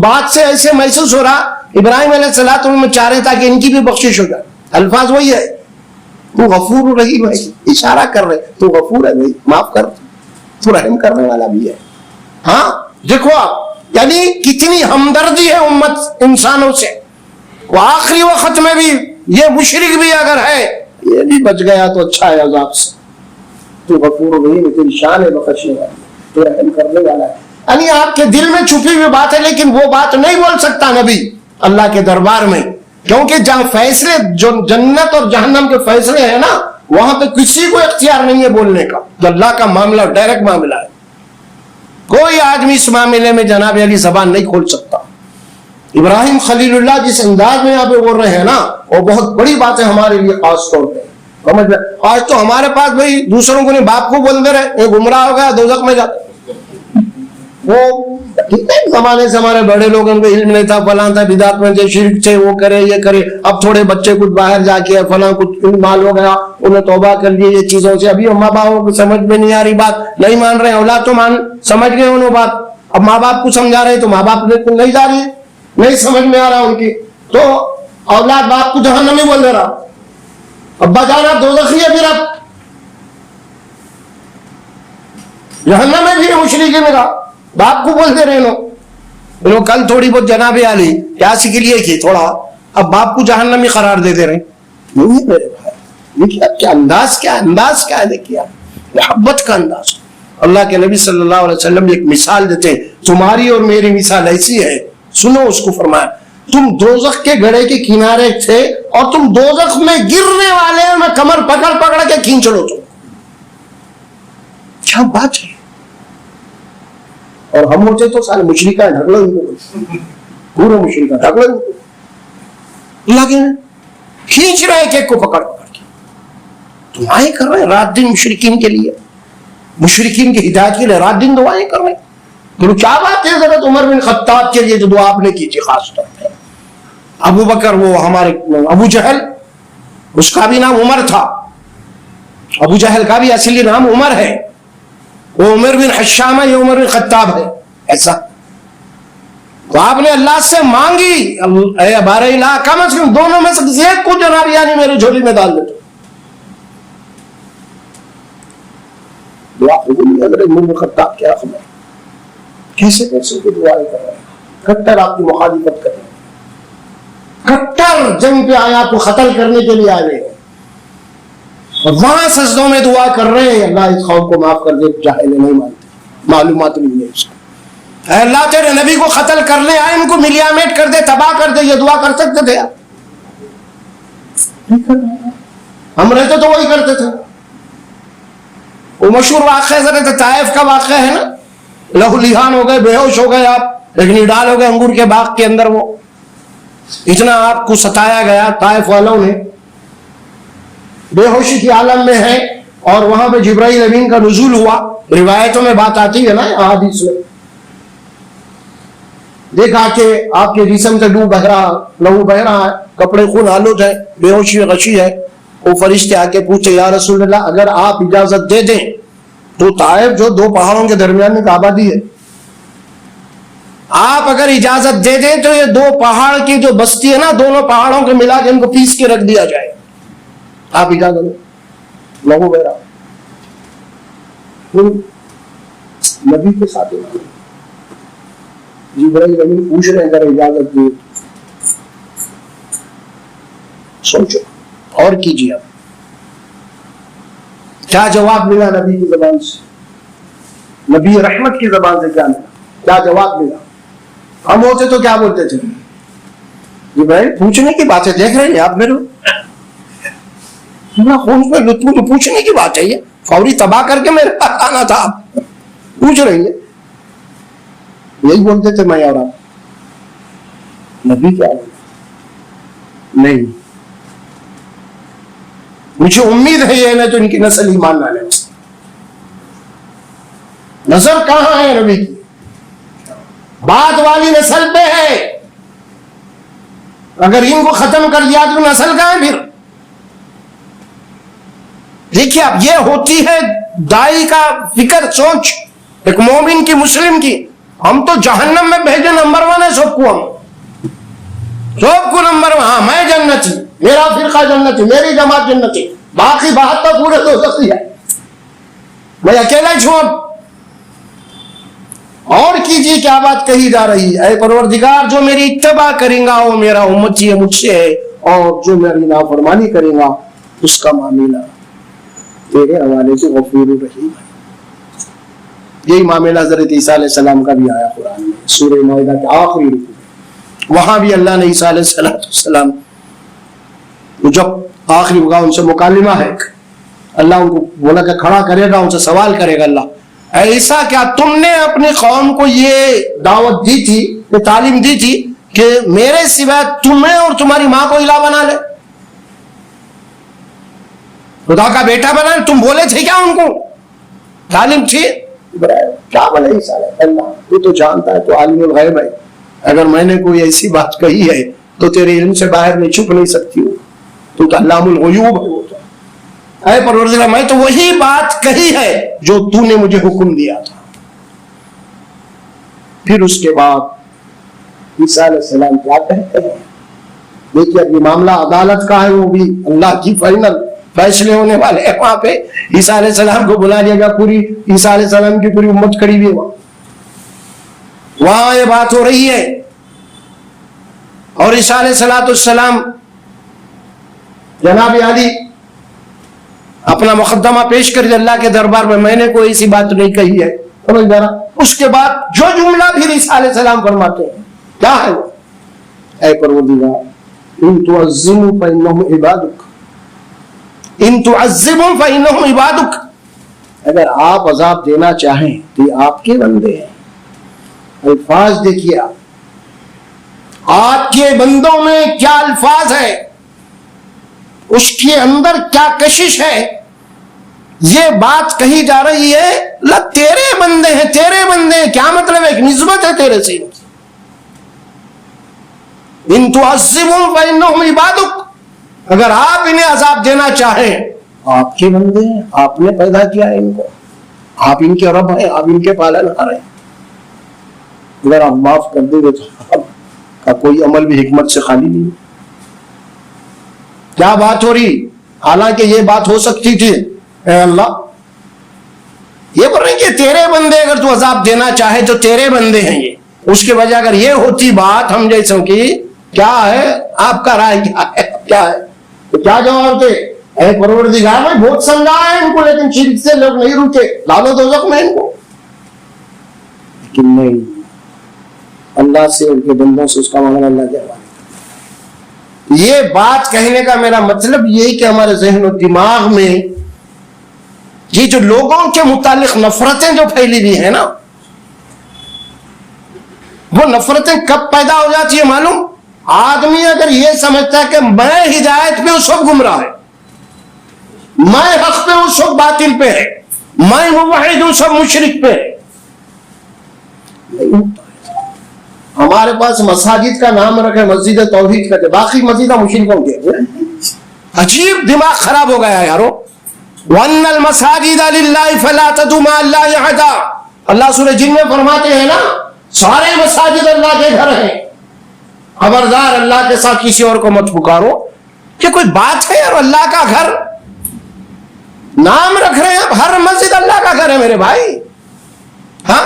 بات سے ایسے محسوس ہو رہا ابراہیم علیہ السلام میں چاہ رہے تھا کہ ان کی بھی بخشش ہو جائے. الفاظ وہی ہے، تو غفور رحیم ہے، اشارہ کر رہے تو غفور ہے بھائی، معاف کر، تو رحم کرنے والا بھی ہے. ہاں دیکھو آپ، یعنی کتنی ہمدردی ہے امت انسانوں سے. وہ آخری وقت میں بھی یہ مشرک بھی اگر ہے یہ بھی بچ گیا تو اچھا ہے عذاب سے. تو غفور رحیم، تیری شان ہے بخشنے والا، تو رحم کرنے والا ہے. یعنی آپ کے دل میں چھپی ہوئی بات ہے، لیکن وہ بات نہیں بول سکتا نبی اللہ کے دربار میں، کیونکہ جہاں فیصلے جو جنت اور جہنم کے فیصلے ہیں نا، وہاں پہ کسی کو اختیار نہیں ہے بولنے کا. تو اللہ کا معاملہ ڈائریکٹ معاملہ ہے، کوئی آدمی اس معاملے میں جناب علی زبان نہیں کھول سکتا. ابراہیم خلیل اللہ جس انداز میں یہاں پہ بول رہے ہیں نا، وہ بہت بڑی بات ہے ہمارے لیے خاص طور پہ. سمجھ لیں، آج تو ہمارے پاس بھائی دوسروں کو نہیں، باپ کو بولتے رہے یہ گمراہ ہو گیا دوزخ میں جاتا. وہ کتنے زمانے سے ہمارے بڑے لوگوں کو علم نہیں تھا، فلاں تھا، بدعت میں تھے، شرک سے، وہ کرے یہ کرے. اب تھوڑے بچے کچھ باہر جا کے فلاں کچھ مال ہو گیا، انہیں توبہ کر لیے یہ چیزوں سے. ابھی ماں باپ کو سمجھ میں نہیں آ رہی بات، نہیں مان رہے. اولاد تو سمجھ گئے انہوں بات، اب ماں باپ کو سمجھا رہے تو ماں باپ نہیں جا رہی، نہیں سمجھ میں آ رہا ان کی، تو اولاد باپ کو جہنمی بول دے رہا. ابا جان آپ دوزخی ہے، پھر آپ جہنم میں بھی مشرک میں رہا، باپ کو بولتے رہے لوگ. کل تھوڑی بہت جناب علی کیا سیکھ لیے کہ تھوڑا، اب باپ کو جہنمی قرار دیتے رہے. نہیں میرے بھائی، دیکھیے کیا انداز، کیا انداز، کیا ہے دیکھیے محبت کا انداز. اللہ کے نبی صلی اللہ علیہ وسلم ایک مثال دیتے ہیں، تمہاری اور میری مثال ایسی ہے، سنو اس کو. فرمایا تم دوزخ کے گڑھے کے کنارے تھے اور تم دوزخ میں گرنے والے، میں کمر پکڑ پکڑ کے کھینچ لو. تم کیا بات ہے. اور ہم ہوتے تو سارے مشرکہ ڈھک لو ان کو, پورے مشرکہ ڈھک لو ان کو. اللہ کے کھینچ رہے ایک ایک کو پکڑ پکڑ کے, دعائیں کر رہے ہیں رات دن مشرکین کے لیے, مشرکین کی ہدایت کے لیے رات دن دعائیں کر رہے ہیں. تو کیا بات ہے حضرت عمر بن خطاب کے لیے جو دعا آپ نے کی تھی خاص طور پہ. ابو بکر وہ ہمارے ابو جہل, اس کا بھی نام عمر تھا, ابو جہل کا بھی اصلی نام عمر ہے, وہ عمر بن حشام ہے, یہ عمر بن خطاب ہے. ایسا تو آپ نے اللہ سے مانگی, اے بار الہ کم از کم دونوں میں سے کسی ایک کو جناب یعنی میرے جھولی میں ڈال دیتے. دعا قبول. حضرت عمر بن خطاب کیا خبر, کیسے کیسے کی دعائیں کر رہے ہیں, کٹر آپ کی مخالفت کر رہے ہیں, کٹر جنگ پہ آیا آپ کو قتل کرنے کے لیے آئے ہیں, اور وہاں سجدوں میں دعا کر رہے ہیں اللہ اس قوم کو معاف کر دے, جاہل نہیں مانتے, معلومات نہیں ہے اس کو. اے اللہ تیرے نبی کو قتل کرنے آئے, ان کو ملیامیٹ کر دے, تباہ کر دے, یہ دعا کر سکتے تھے آپ؟ ہم رہتے تو وہی کرتے تھے. وہ مشہور واقعہ حضرت طائف کا واقعہ ہے نا, لہو لہان ہو گئے, بے ہوش ہو گئے آپ, ایک نڈال ہو گئے انگور کے باغ کے اندر. وہ اتنا آپ کو ستایا گیا, طائف والوں نے بے ہوشی کی عالم میں ہے, اور وہاں پہ جبرائیل امین کا نزول ہوا. روایتوں میں بات آتی ہے نا, احادیث میں دیکھا کہ آپ کے جسم سے لہو بہ رہا ہے, کپڑے خون آلود ہے, بے ہوشی غشی ہے. وہ فرشتے آ کے پوچھے یا رسول اللہ اگر آپ اجازت دے دیں تو طائف جو دو پہاڑوں کے درمیان میں آبادی ہے, آپ اگر اجازت دے دیں تو یہ دو پہاڑ کی جو بستی ہے نا, دونوں پہاڑوں کو ملا کے ان کو پیس کے رکھ دیا جائے. آپ اجازت دیں. لہو بہ رہا نبی کے ساتھ جبرائیل امین پوچھ رہے ہیں اگر اجازت دے. سوچو اور کیجیے آپ کیا جواب ملا نبی کی زبان سے, نبی رحمت کی زبان سے کیا ملا, کیا جواب ملا. ہم ہوتے تو کیا بولتے تھے, جبرائیل پوچھنے کی بات ہے, دیکھ رہے ہیں آپ میرے تو پوچھنے کی بات ہے, یہ فوری تباہ کر کے میرے پاس آنا تھا, پوچھ رہی ہے. یہی بولتے تھے میں اور آپ. نبی کیا بولے, نہیں مجھے امید ہے یہ نہیں تو ان کی نسل ایمان نہ لے. نظر کہاں ہے نبی کی, بعد والی نسل پہ ہے. اگر ان کو ختم کر دیا تو نسل کہاں ہے پھر. دیکھیے اب یہ ہوتی ہے دائی کا فکر, سوچ ایک مومن کی, مسلم کی. ہم تو جہنم میں بھیجے نمبر 1 ہے سب کو, ہم سب کو نمبر 1. ہاں میں جنتی, میرا فرقہ جنتی, میری جماعت جنتی, باقی 72 پورے دوزخی ہے, میں اکیلا ہی چھوڑ. اور کیجیے کیا بات کہی جا رہی ہے, اے پروردگار جو میری اتباع کریں گا وہ میرا امتی ہے, مجھ سے ہے, اور جو میری نافرمانی کریں گا اس کا معاملہ تیرے حوالے سے غفور الرحیم ہے. یہی معاملہ حضرت عیسیٰ علیہ السلام کا بھی آیا قرآن میں, سورہ مائدہ کے آخری رکوع. وہاں بھی اللہ نے عیسیٰ علیہ السلام جب آخری ہوگا ان سے مکالمہ ہے, اللہ ان کو بولا کہ کھڑا کرے گا, ان سے سوال کرے گا اللہ, اے عیسیٰ کیا تم نے اپنی قوم کو یہ دعوت دی تھی, یہ تعلیم دی تھی کہ میرے سوائے تمہیں اور تمہاری ماں کو الہ بنا لے, خدا کا بیٹا بنا لے, تم بولے تھے کیا, ان کو تعلیم تھی؟ کیا بولے عیسیٰ اللہ تو تو جانتا ہے, تو عالم الغیب ہے, اگر میں نے کوئی ایسی بات کہی ہے تو تیرے علم سے باہر نہیں, چھپ نہیں سکتی ہوں, تو علام الغیوب ہے. اے پروردگار میں تو وہی بات کہی ہے جو تو نے مجھے حکم دیا تھا. پھر اس کے بعد عیسیٰ علیہ السلام کیا کہتے ہیں, دیکھیے اب یہ معاملہ عدالت کا ہے, وہ بھی اللہ کی فائنل فیصلے ہونے والے ہیں. وہاں پہ عیسیٰ علیہ السلام کو بلا لیا گیا, پوری عیسیٰ علیہ السلام کی پوری امت کھڑی ہوئی ہے وہاں یہ بات ہو رہی ہے. اور عیسیٰ علیہ السلام جناب علی اپنا مقدمہ پیش کر دیا اللہ کے دربار میں نے کوئی ایسی بات نہیں کہی ہے. اس کے بعد جو جملہ پھر عیسیٰ علیہ السلام فرماتے ہیں کیا ہے وہ, اے پروردگار ان تعظموا فإنهم عبادک, ان تعذبهم فإنهم عبادک, اگر آپ عذاب دینا چاہیں تو یہ آپ کے بندے ہیں. الفاظ دیکھیے آپ کے بندوں میں کیا الفاظ ہے، اس کے اندر کیا کشش ہے. یہ بات کہی جا رہی ہے تیرے بندے ہیں، تیرے بندے ہیں. کیا مطلب ہے؟ ایک نسبت ہے تیرے سے. ان تعذبهم فانهم عبادک، اگر آپ انہیں عذاب دینا چاہیں آپ کے بندے ہیں، آپ نے پیدا کیا ہے ان کو، آپ ان کے رب ہیں، آپ ان کے پالنہار ہیں. اگر آپ معاف کر دیں گے تو آپ کا کوئی عمل بھی حکمت سے خالی نہیں. کیا بات ہو رہی؟ حالانکہ یہ بات ہو سکتی تھی اے اللہ یہ بول رہے ہیں کہ تیرے بندے، اگر تو عذاب دینا چاہے تو تیرے بندے ہیں یہ. اس کے وجہ اگر یہ ہوتی بات ہم جیسوں کی، کیا ہے آپ کا رائے، کیا ہے تو کیا جواب دے؟ اے پروردگار میں بہت سمجھا ہے ان کو، لیکن شرک سے لوگ نہیں رکے، ڈالو دوزخ میں ان کو. لیکن نہیں، اللہ سے، ان کے بندوں سے اس کا معاملہ اللہ کے حوالے. یہ بات کہنے کا میرا مطلب یہی کہ ہمارے ذہن و دماغ میں یہ جو لوگوں کے متعلق نفرتیں جو پھیلی ہوئی ہیں نا، وہ نفرتیں کب پیدا ہو جاتی ہے معلوم؟ آدمی اگر یہ سمجھتا ہے کہ میں ہدایت پہ اس وقت گمراہ ہے، میں حق پہ اس وقت باطل پہ ہے، میں موحد ہوں سب مشرک پہ ہے. ہمارے پاس مساجد کا نام رکھے مسجد توحید کا، باقی مسجدیں مشرکوں کی. عجیب دماغ خراب ہو گیا یارو. وَأَنَّ الْمَسَاجِدَ لِلَّهِ فَلَا تَدْعُوا مَعَ اللَّهِ أَحَدًا، اللہ سورہ جن میں فرماتے ہیں نا سارے مساجد اللہ کے گھر ہیں، خبردار اللہ کے ساتھ کسی اور کو مت پکارو. کہ کوئی بات ہے یار، اللہ کا گھر نام رکھ رہے ہیں، ہر مسجد اللہ کا گھر ہے میرے بھائی. ہاں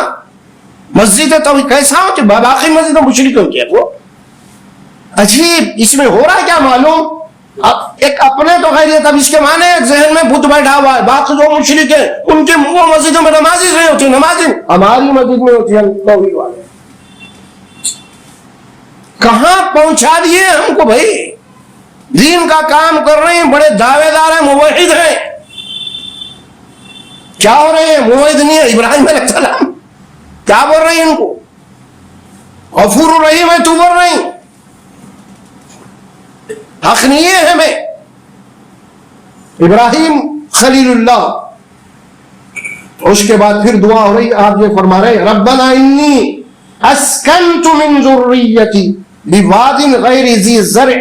مسجد تو کیسا ہو کہ باقی مسجدوں مشرکوں کی ہے وہ. عجیب. اس میں ہو رہا کیا معلوم؟ اب ایک اپنے تو خیریت، اب اس کے معنی ایک ذہن میں بت بیٹھا ہوا ہے، باقی جو مشرک ہیں ان کے وہ مسجدوں میں نمازی نہیں ہوتی، نمازی ہماری مسجد میں ہوتی ہے توحید والے. کہاں پہنچا دیے ہم کو بھائی. دین کا کام کر رہے ہیں، بڑے دعوے دار ہیں، موحد ہیں. کیا ہو رہے ہیں؟ موحد نہیں ہے ابراہیم علیہ السلام. کیا بول رہی ہیں ان کو؟ غفور الرحیم ہے تو بول رہی ہیں، حق نہیں ہے ہمیں. ابراہیم خلیل اللہ. اس کے بعد پھر دعا ہو رہی، آپ یہ فرما رہے ربنا انی اسکنت من ذریتی بواد غیر ذی زرع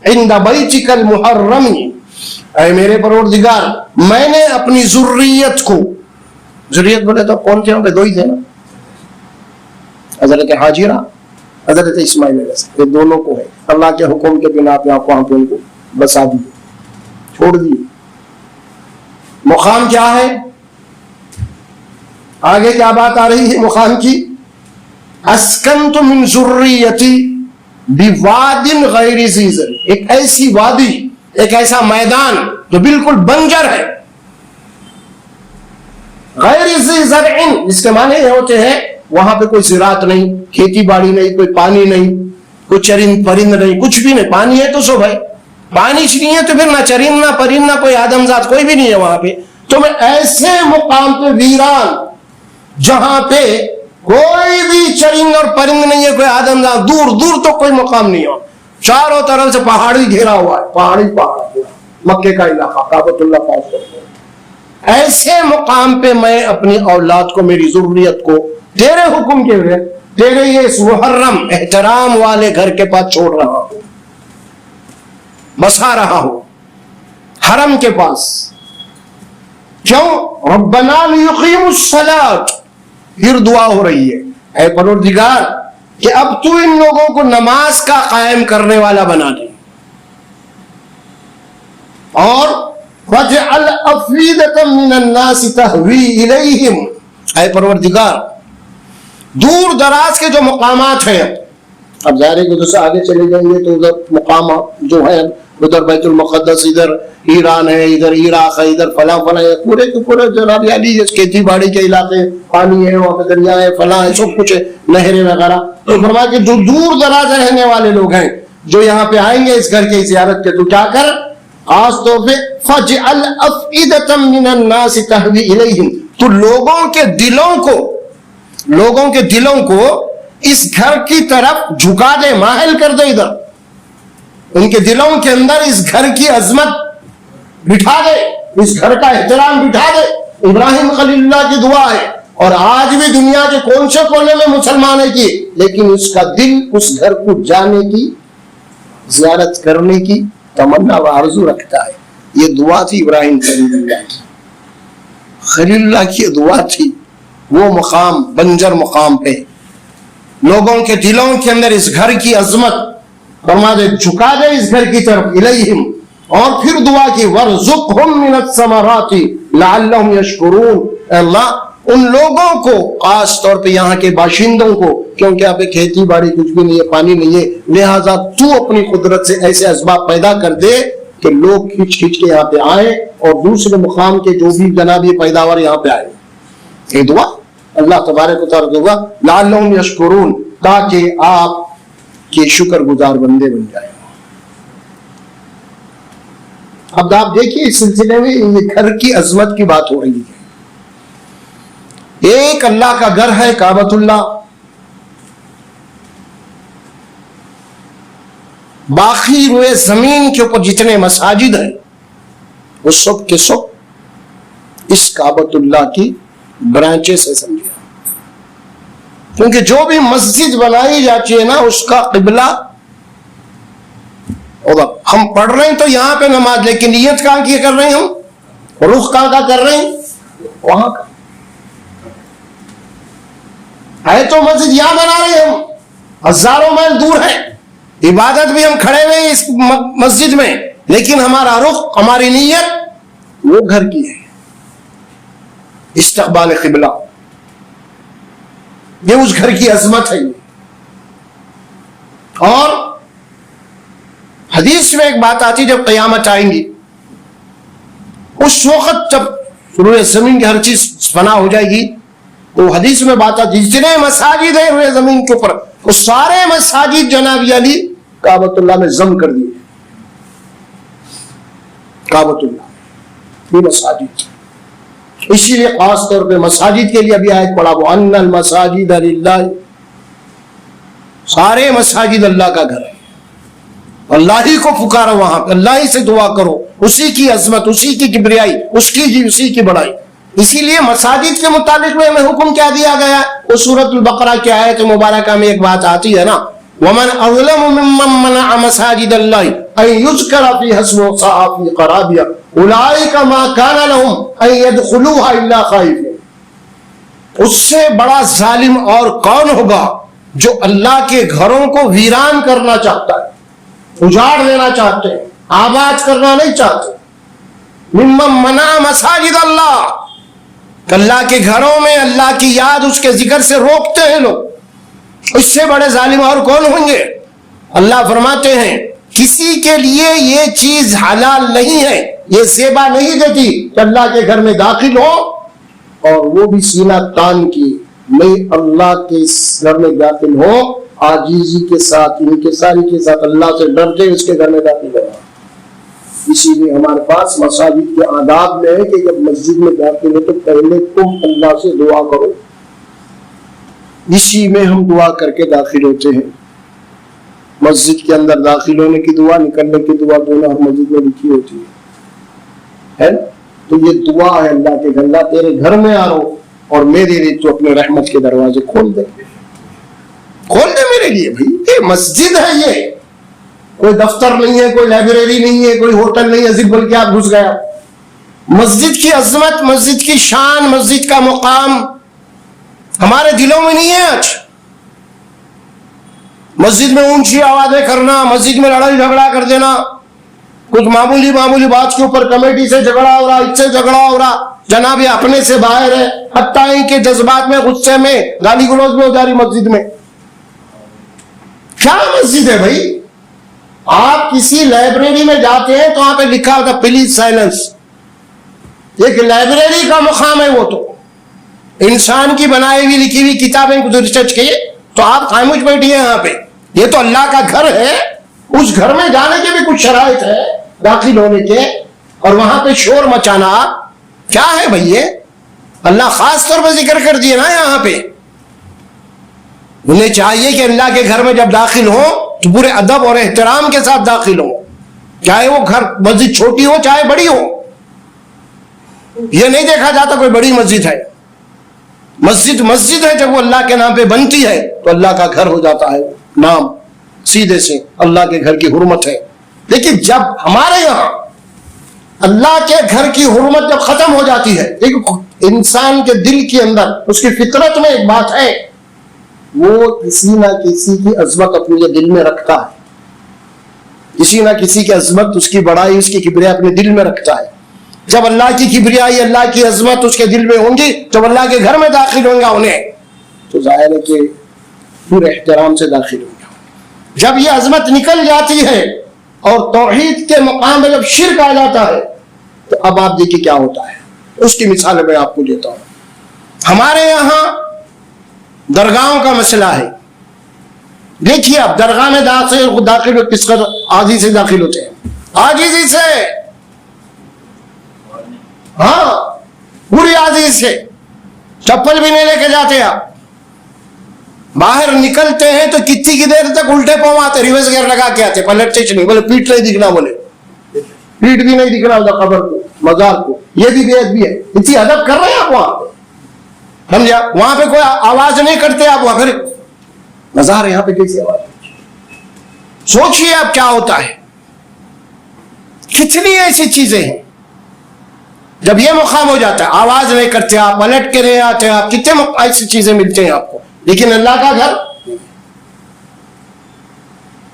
عند بیتک المحرم. اے میرے پروردگار، میں نے اپنی ذریت کو، ذریت بولے تو کون تھے؟ دو ہی تھے نا، حضرت حاجرہ، حضرت اسماعیل علیہ السلام. یہ دونوں کو ہے اللہ کے حکم کے بنا پہ آپ وہاں پہ ان کو بسا دیے، چھوڑ دیے. مقام کیا ہے؟ آگے کیا بات آ رہی ہے مقام کی؟ اسکنت من ذریتی بواد غیر ذی زرع، ایک ایسی وادی، ایک ایسا میدان جو بالکل بنجر ہے، غیر ذی زرع، جس کے معنی یہ ہوتے ہیں وہاں پہ کوئی زراعت نہیں، کھیتی باڑی نہیں، کوئی پانی نہیں، کوئی چرند پرند نہیں، کچھ بھی نہیں. پانی ہے تو سو بھائی، پانی نہیں ہے تو پھر نہ چرند نہ پرند نہ کوئی آدمزاد، کوئی بھی نہیں ہے وہاں پہ. تو میں ایسے مقام پہ ویران جہاں پہ کوئی بھی چرند اور پرند نہیں ہے، کوئی آدمزاد، دور دور تو کوئی مقام نہیں ہو، چاروں طرف سے پہاڑی گھیرا ہوا ہے، پہاڑی پہاڑ، مکے کا علاقہ، کعبۃ اللہ پاس کرتے. ایسے مقام پہ میں اپنی اولاد کو، میری ذریت کو تیرے حکم کے ہوئے، تیرے یہ اس محرم احترام والے گھر کے پاس چھوڑ رہا ہوں، بسا رہا ہوں حرم کے پاس. کیوں؟ ربنا لیقیموا الصلاۃ. پھر دعا ہو رہی ہے اے پروردگار کہ اب تو ان لوگوں کو نماز کا قائم کرنے والا بنا دے، اور وَاجْعَلْ أَفْئِدَةً مِّنَ النَّاسِ تَهْوِي إِلَيْهِمْ. اے پروردگار دور دراز کے جو مقامات ہیں، اب ظاہر ہے کہ ادھر سے آگے چلے جائیں گے تو ادھر مقامات جو ہیں، ادھر بیت المقدس، ادھر ایران ہے، ادھر عراق ہے، ادھر فلاں فلاں ہے، پورے کے پورے جناب علی کھیتی باڑی کے علاقے، پانی ہے، وہاں پہ دریا ہے، فلاں ہے، سب کچھ ہے، نہریں وغیرہ. تو فرمایا کہ جو دور دراز رہنے والے لوگ ہیں جو یہاں پہ آئیں گے اس گھر کی زیارت کے، تو کیا کر، خاص طور پہ فَجْعَلْ أَفْئِدَةً مِّنَ النَّاسِ تَهْوِي إِلَيْهِمْ، تو لوگوں کے دلوں کو اس گھر کی طرف جھکا دے، مائل کر دے، ادھر ان کے دلوں کے اندر اس گھر کی عظمت بٹھا دے، اس گھر کا احترام بٹھا دے۔ ابراہیم خلیل اللہ کی دعا ہے، اور آج بھی دنیا کے کون سے کونے میں مسلمان ہے کی، لیکن اس کا دل اس گھر کو جانے کی، زیارت کرنے کی تمنا و آرزو رکھتا ہے۔ یہ دعا تھی ابراہیم خلیل اللہ کی، خلیل اللہ کی دعا تھی۔ وہ مقام بنجر مقام پہ لوگوں کے دلوں کے اندر اس گھر کی عظمت فرما دے، جھکا دے اس گھر کی طرف، الیہم، اور پھر دعا کی وَارْزُقْهُم مِّنَ الثَّمَرَاتِ لَعَلَّهُمْ يَشْكُرُونَ، اے اللہ ان لوگوں کو، خاص طور پہ یہاں کے باشندوں کو، کیونکہ یہاں پہ کھیتی باڑی کچھ بھی نہیں ہے، پانی نہیں ہے، لہٰذا تو اپنی قدرت سے ایسے اسباب پیدا کر دے کہ لوگ کھچ کھچ کے یہاں پہ آئیں اور دوسرے مقام کے جو بھی جناب یہ پیداوار یہاں پہ آئے۔ یہ دعا اللہ تبارک و تعالیٰ دعا لعلہم یشکرون، تاکہ آپ کے شکر گزار بندے بن جائیں۔ اب آپ دیکھیے اس سلسلے میں یہ گھر کی عظمت کی بات ہو رہی ہے۔ ایک اللہ کا گھر ہے کعبۃ اللہ، باقی روئے زمین کے اوپر جتنے مساجد ہیں وہ سب کے سب اس کعبۃ اللہ کی برانچز سے سمجھے، کیونکہ جو بھی مسجد بنائی جاتی ہے نا اس کا قبلہ، ہم پڑھ رہے ہیں تو یہاں پہ نماز، لیکن نیت کہاں کی کر رہے ہیں، ہم رخ کہاں کا کر رہے ہیں، وہاں کا ہے، تو مسجد یہاں بنا رہے ہیں، ہم ہزاروں میل دور ہیں، عبادت بھی ہم کھڑے ہوئے اس مسجد میں، لیکن ہمارا رخ، ہماری نیت وہ گھر کی ہے، استقبال قبلہ، یہ اس گھر کی عظمت ہے۔ اور حدیث میں ایک بات آتی، جب قیامت آئیں گی اس وقت جب روئے زمین کی ہر چیز فنا ہو جائے گی، تو حدیث میں بات آتی جتنے مساجد ہیں روئے زمین کے اوپر وہ سارے مساجد جناب علی کعبۃ اللہ میں ضم کر دیے، کعبۃ اللہ یہ مساجد، اسی لیے خاص طور پہ مساجد کے لیے ابھی آیت پڑھا وَأَنَّ الْمَسَاجِدَ لِلَّهِ، سارے مساجد اللہ کا گھر ہے، اللہ ہی کو پکارو، وہاں پہ اللہ ہی سے دعا کرو، اسی کی عظمت، اسی کی کبریائی، اسی کی بڑائی۔ اسی لیے مساجد کے متعلق میں ہمیں حکم کیا دیا گیا، وہ سورۃ البقرہ کی آیت مبارکہ میں ایک بات آتی ہے نا، وَمَنْ أَظْلَمُ مِمَّنْ مَنَعَ مَسَاجِدَ اللَّهِ أَن يُذْكَرَ فِيهَا اسْمُهُ وَسَعَىٰ فِي خَرَابِهَا أُولَٰئِكَ مَا كَانَ لَهُمْ أَن يَدْخُلُوهَا إِلَّا خَائِفِينَ، اس سے بڑا ظالم اور کون ہوگا جو اللہ کے گھروں کو ویران کرنا چاہتا ہے، اجاڑ دینا چاہتے ہیں، آباد کرنا نہیں چاہتے۔ مِمَّن مَنَعَ مَسَاجِدَ اللَّهِ، اللہ کے گھروں میں اللہ کی یاد، اس کے ذکر سے روکتے ہیں لوگ، اس سے بڑے ظالم اور کون ہوں گے؟ اللہ فرماتے ہیں کسی کے لیے یہ چیز حلال نہیں ہے، یہ زیبا نہیں دیتی کہ اللہ کے گھر میں داخل ہو اور وہ بھی سینہ تان کی، میں اللہ کے گھر میں داخل ہو، عاجزی کے ساتھ، انکساری کے ساتھ اللہ سے ڈرتے اس کے گھر میں داخل ہو۔ اسی لیے ہمارے پاس مساجد کے آداب میں ہے کہ جب مسجد میں داخل ہو تو پہلے تم اللہ سے دعا کرو، اسی میں ہم دعا کر کے داخل ہوتے ہیں۔ مسجد کے اندر داخل ہونے کی دعا، نکلنے کی دعا دونوں ہر مسجد میں لکھی ہوتی ہے، تو یہ دعا ہے اللہ کے گھر، اللہ تیرے گھر میں آ رہا ہوں اور میرے لیے تو اپنے رحمت کے دروازے کھول دے میرے لیے۔ بھائی یہ مسجد ہے، یہ کوئی دفتر نہیں ہے، کوئی لائبریری نہیں ہے، کوئی ہوٹل نہیں ہے بلکہ آپ گھس گیا۔ مسجد کی عظمت، مسجد کی شان، مسجد کا مقام ہمارے دلوں میں نہیں ہے آج۔ مسجد میں اونچی آوازیں کرنا، مسجد میں لڑائی جھگڑا کر دینا، کچھ معمولی بات کے اوپر کمیٹی سے جھگڑا ہو رہا، اس سے جھگڑا ہو رہا، جناب یہ اپنے سے باہر ہے، حتیٰ کہ جذبات میں، غصے میں، گالی گلوچ میں ہو جا رہی مسجد میں۔ کیا مسجد ہے بھائی؟ آپ کسی لائبریری میں جاتے ہیں تو وہاں پہ لکھا ہوتا پلیز سائلنس، ایک لائبریری کا مقام ہے، وہ تو انسان کی بنائی ہوئی لکھی ہوئی کتابیں کو ریسرچ کیے تو آپ خاموش بیٹھیے یہاں پہ، یہ تو اللہ کا گھر ہے، اس گھر میں جانے کے بھی کچھ شرائط ہے، داخل ہونے کے اور وہاں پہ شور مچانا کیا ہے بھائی؟ یہ اللہ خاص طور پر ذکر کر دیے نا یہاں پہ. انہیں چاہیے کہ اللہ کے گھر میں جب داخل ہو تو پورے ادب اور احترام کے ساتھ داخل ہو، چاہے وہ گھر مسجد چھوٹی ہو چاہے بڑی ہو. یہ نہیں دیکھا جاتا کوئی بڑی مسجد ہے، مسجد مسجد ہے، جب وہ اللہ کے نام پہ بنتی ہے تو اللہ کا گھر ہو جاتا ہے نام، سیدھے سے اللہ کے گھر کی حرمت ہے. لیکن جب ہمارے یہاں اللہ کے گھر کی حرمت جب ختم ہو جاتی ہے، دیکھو انسان کے دل کے اندر اس کی فطرت میں ایک بات ہے، وہ کسی نہ کسی کی عظمت اپنے دل میں رکھتا ہے، کسی نہ کسی کی عظمت، اس کی بڑائی، اس کی کبریائی اپنے دل میں رکھتا ہے. جب اللہ کی کبریائی، اللہ کی عظمت اس کے دل میں ہوں گی، جب اللہ کے گھر میں داخل ہوں گا انہیں تو ظاہر ہے کہ پورے احترام سے داخل ہوں گا. جب یہ عظمت نکل جاتی ہے اور توحید کے مقام میں جب شرک آ جاتا ہے تو اب آپ دیکھیے کیا ہوتا ہے. اس کی مثال میں آپ کو دیتا ہوں. ہمارے یہاں درگاہوں کا مسئلہ ہے. دیکھیے آپ درگاہ میں داخل کس قدر عاجزی سے داخل ہوتے ہیں، عاجزی سے، ہاں پوری عاجزی سے، چپل بھی نہیں لے کے جاتے. آپ باہر نکلتے ہیں تو کتنی کی دیر تک الٹے پاؤں آتے، ریورس گیئر لگا کے آتے، پلٹتے نہیں، بولے پیٹ نہیں دکھنا، بولے پیٹ بھی نہیں دکھنا ہوتا، قبر کو، مزار کو. یہ بھی بے ادبی ہے. اتنی ادب کر رہے ہیں آپ وہاں پہ، سمجھا؟ وہاں پہ کوئی آواز نہیں کرتے آپ، وہاں پھر مزار یہاں پہ کیسی آواز؟ سوچئے آپ کیا ہوتا ہے. کتنی ایسی چیزیں ہیں جب یہ مقام ہو جاتا ہے، آواز نہیں کرتے آپ، پلٹ کے نہیں آتے آپ، کتنے ایسی چیزیں ملتے ہیں آپ کو. لیکن اللہ کا گھر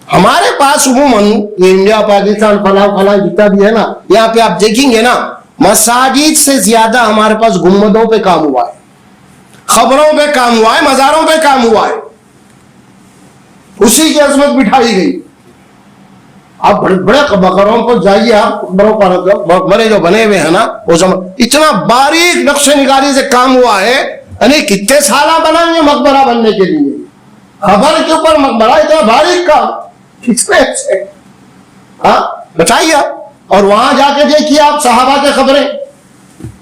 ہمارے پاس عموماً یہ انڈیا پاکستان فلاں فلاں جتنا بھی ہے نا، یہاں پہ آپ دیکھیں گے نا مساجد سے زیادہ ہمارے پاس گنبدوں پہ کام ہوا ہے، خبروں پہ کام ہوا ہے، مزاروں پہ کام ہوا ہے. اسی کی عظمت بٹھائی گئی. آپ بڑے بڑے مقبروں پر جائیے، آپ مقبروں پر مقبرے جو بنے ہوئے ہیں نا، وہ اتنا باریک نقش نگاری سے کام ہوا ہے، یعنی کتنے سالہ بنائیں گے مقبرہ بننے کے لیے، خبر کے اوپر مقبرہ، اتنا باریک کام کس میں سے، ہاں بتائیے آپ. اور وہاں جا کے دیکھیے آپ صحابہ کے خبریں،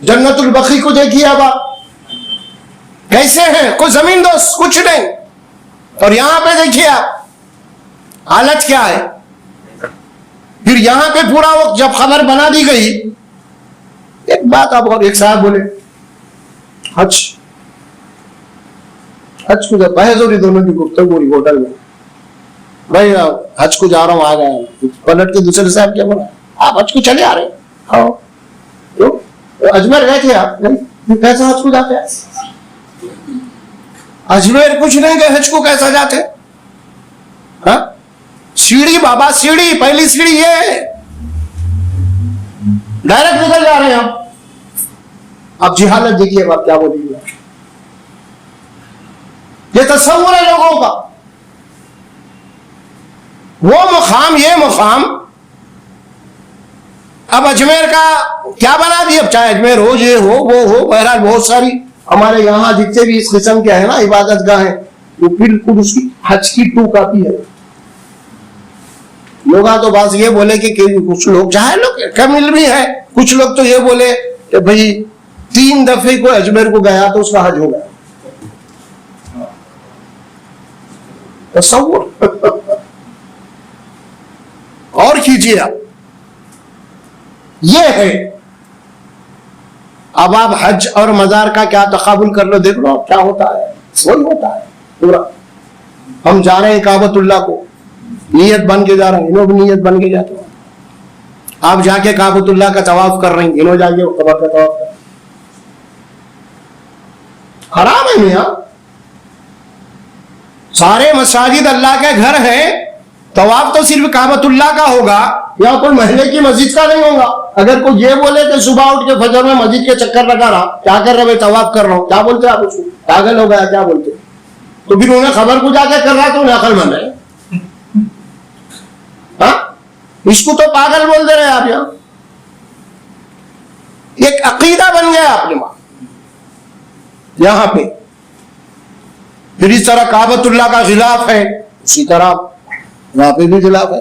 جنت البقیع کو دیکھیے اب آپ کیسے ہیں، کوئی زمین دوست کچھ نہیں. اور یہاں پہ دیکھیے آپ حالت کیا ہے. پھر یہاں پہ پورا وقت جب خبر بنا دی گئی، ایک بات آپ اور ایک صاحب بولے حج کو بحث ہو رہی، دونوں کی گفتگو ہو رہی ہوٹل میں، بھائی حج کو جا رہا ہوں، آ گیا. پلٹ کے دوسرے صاحب کیا بولا، آپ حج کو چلے آ رہے ہیں؟ اجمیر گئے تھے آپ؟ نہیں. کیسا حج کو جاتے ہیں؟ اجمیر کچھ نہیں گئے، حج کو کیسا جاتے؟ ہاں سیڑھی بابا، سیڑھی، پہلی سیڑھی یہ ہے، ڈائریکٹ نکل جا رہے ہیں ہم. اب جہالت دیکھیے آپ کیا بولیں گے. یہ تصور ہے لوگوں کا، وہ مقام یہ مقام. اب اجمیر کا کیا بنا دی، اب چاہے اجمیر ہو، یہ ہو، وہ ہو، بہرحال بہت ساری ہمارے یہاں جتنے بھی اس قسم کے ہیں نا عبادت گاہیں، وہ بالکل اس کی حج کی ٹو کاپی ہے. لوگ تو بس یہ بولے کہ کچھ لوگ چاہے لوگ کامل بھی ہے، کچھ لوگ تو یہ بولے کہ بھئی 3 دفعے کوئی اجمیر کو گیا تو اس کا حج ہو گیا. تصور اور کیجیے آپ، یہ ہے. اب آپ حج اور مزار کا کیا تقابل کر لو، دیکھ لو کیا ہوتا ہے. وہی ہوتا ہے پورا. ہم جا رہے ہیں کعبۃ اللہ کو، نیت بن کے جا رہے ہیں، انہوں بھی نیت بن کے جاتے ہیں. آپ جا کے کعبۃ اللہ کا طواف کر رہے ہیں، انہوں جا کے قبر کا طواف کر رہے ہیں. حرام ہے میاں. سارے مساجد اللہ کے گھر ہیں، طواف تو صرف کعبۃ اللہ کا ہوگا یا کوئی محلے کی مسجد کا نہیں ہوگا. اگر کوئی یہ بولے کہ صبح اٹھ کے فجر میں مسجد کے چکر لگا رہا، کیا کر رہے بھائی، طواف کر رہا ہوں، کیا بولتے آپ اس کو، پاگل ہو گیا کیا بولتے؟ تو پھر انہیں خبر کو جا کے کر رہا تو انہیں عقل مند ہے. ہاں اس کو تو پاگل بول دے رہے آپ. یہاں ایک عقیدہ بن گیا آپ نے یہاں پہ. پھر اس طرح کعبۃ اللہ کا خلاف ہے، اسی طرح وہاں پہ بھی خلاف ہے.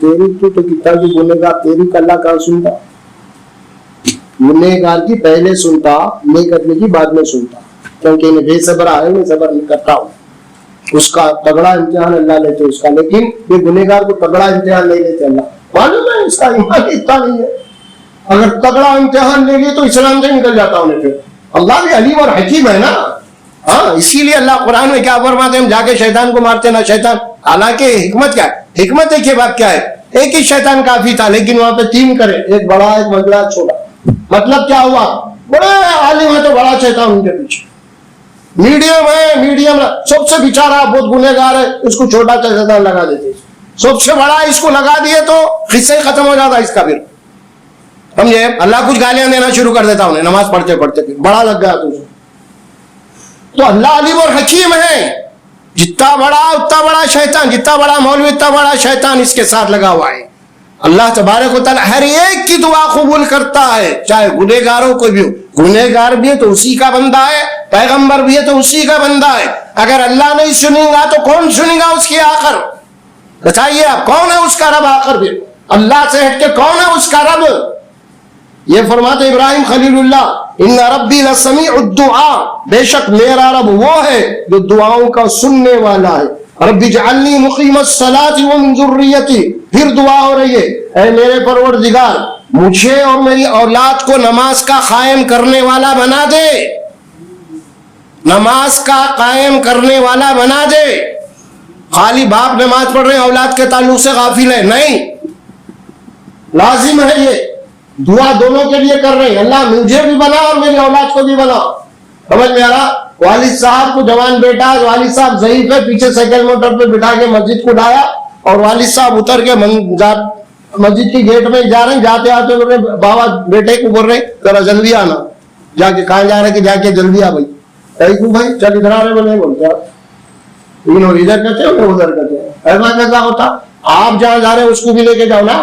تیری تو کتنا بھی بولے گا، تیری کا اللہ کہاں سنتا؟ گنہگار کی پہلے سنتا، نیک آدمی کی بعد میں سنتا، کیونکہ انہیں بے صبر ہے، میں صبر نہیں کرتا ہوں۔ اس کا تگڑا امتحان اللہ لیتے اس کا، لیکن یہ گنہگار کو تگڑا امتحان نہیں لیتے اللہ، معلوم ہے اس کا ایمان اتنا نہیں ہے۔ اگر تگڑا امتحان لے لیے تو اسلام سے نکل جاتا انہیں، پھر اللہ بھی علیم اور حکیم ہے نا۔ ہاں، اسی لیے اللہ قرآن میں کیا فرماتے ہیں، ہم جا کے شیطان کو مارتے نا شیطان، حالانکہ حکمت کیا ہے؟ حکمت ایک ہی بات کیا ہے، ایک ہی شیطان کافی تھا، لیکن وہاں پہ تین کرے، ایک بڑا ایک منگلا چھوٹا۔ مطلب کیا ہوا، بڑے عالم ہے تو بڑا شیطان ان کے پیچھے، میڈیم ہے میڈیم، سب سے بیچارہ بہت گنہگار ہے اس کو چھوٹا شیطان لگا دیتے، سب سے بڑا اس کو لگا دیے تو قصہ ہی ختم ہو جاتا اس کا۔ پھر سمجھے، اللہ کچھ گالیاں دینا شروع کر دیتا انہیں نماز پڑھتے پڑھتے، پھر بڑا لگ گیا تو اللہ علیم اور حکیم ہے، جتنا بڑا اتنا بڑا شیطان، جتنا بڑا مولوی اتنا بڑا شیطان اس کے ساتھ لگا ہوا ہے۔ اللہ تبارک و تعالی ہر ایک کی دعا قبول کرتا ہے، چاہے گنہگاروں کو بھی ہو، گنہگار بھی ہے تو اسی کا بندہ ہے، پیغمبر بھی ہے تو اسی کا بندہ ہے۔ اگر اللہ نہیں سنیں گا تو کون سنیں گا اس کی آخر؟ بتائیے آپ، کون ہے اس کا رب آخر؟ بھی اللہ سے ہٹ کے کون ہے اس کا رب؟ یہ فرماتے ابراہیم خلیل اللہ، ان ربی لسمیع الدعاء، بے شک میرا رب وہ ہے جو دعاؤں کا سننے والا ہے۔ رب اجعلنی مقیم الصلاۃ ومن ذریتی، پھر دعا ہو رہی ہے، اے میرے پروردگار مجھے اور میری اولاد کو نماز کا قائم کرنے والا بنا دے، نماز کا قائم کرنے والا بنا دے۔ خالی باپ نماز پڑھ رہے ہیں اولاد کے تعلق سے غافل ہے نہیں، لازم ہے یہ دعا دونوں کے لیے کر رہے ہیں، اللہ مجھے بھی بنا اور میری اولاد کو بھی بنا۔ سمجھ میں آ رہا؟ والد صاحب کو جوان بیٹا، والد صاحب ضعیف ہے، پیچھے سائیکل موٹر پہ بٹھا کے مسجد کو لایا، اور والد صاحب اتر کے مسجد کی گیٹ میں جا رہے ہیں، جاتے آتے بول رہے بابا بیٹے کو بول رہے ذرا جلدی آنا، جا کے کہاں جا رہے کہ جا کے جلدی آ بھائی، کہیں بھائی چل ادھر آ رہے بولے بولتے آپ، لیکن اور ادھر کہتے ہیں ادھر کہتے ہیں، ایسا کیسا ہوتا؟ آپ جہاں جا رہے ہیں اس کو بھی لے کے جاؤ نا،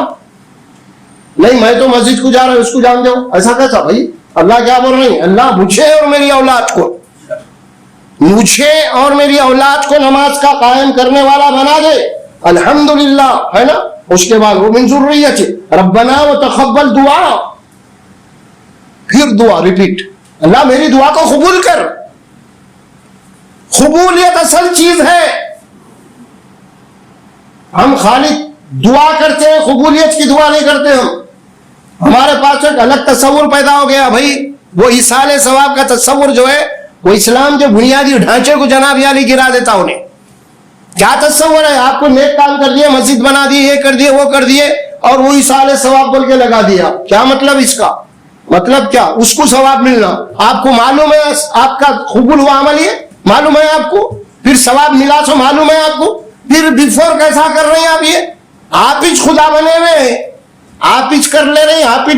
نہیں میں تو مسجد کو جا رہا ہوں اس کو جان دو، ایسا کیسا بھائی؟ اللہ کیا بول رہے ہیں، اللہ مجھے اور میری اولاد کو، مجھے اور میری اولاد کو نماز کا قائم کرنے والا بنا دے، الحمدللہ، ہے نا؟ اس کے بعد وہ من ذریتی ربنا وتقبل دعا، پھر دعا ریپیٹ، اللہ میری دعا کو قبول کر۔ قبولیت اصل چیز ہے، ہم خالی دعا کرتے ہیں، قبولیت کی دعا نہیں کرتے ہم۔ ہمارے پاس ایک الگ تصور پیدا ہو گیا بھائی، وہ ایصال ثواب کا تصور جو ہے وہ اسلام کے بنیادی ڈھانچے کو جناب علی گرا دیتا انہیں۔ کیا تصور ہے؟ آپ کو نیک کام کر دیے، مسجد بنا دی، یہ کر دیے وہ کر دیے، اور وہ ایصال ثواب بول کے لگا دیا، کیا مطلب اس کا؟ مطلب کیا؟ اس کو ثواب ملنا، آپ کو معلوم ہے آپ کا قبول ہوا عمل، یہ معلوم ہے آپ کو، پھر ثواب ملا سو معلوم ہے آپ کو، پھر بیفور کیسا کر رہے ہیں آپ؟ یہ آپ ہی خدا بنے ہوئے ہیں، آپ ہی کر لے رہے ہیں، آپ ہی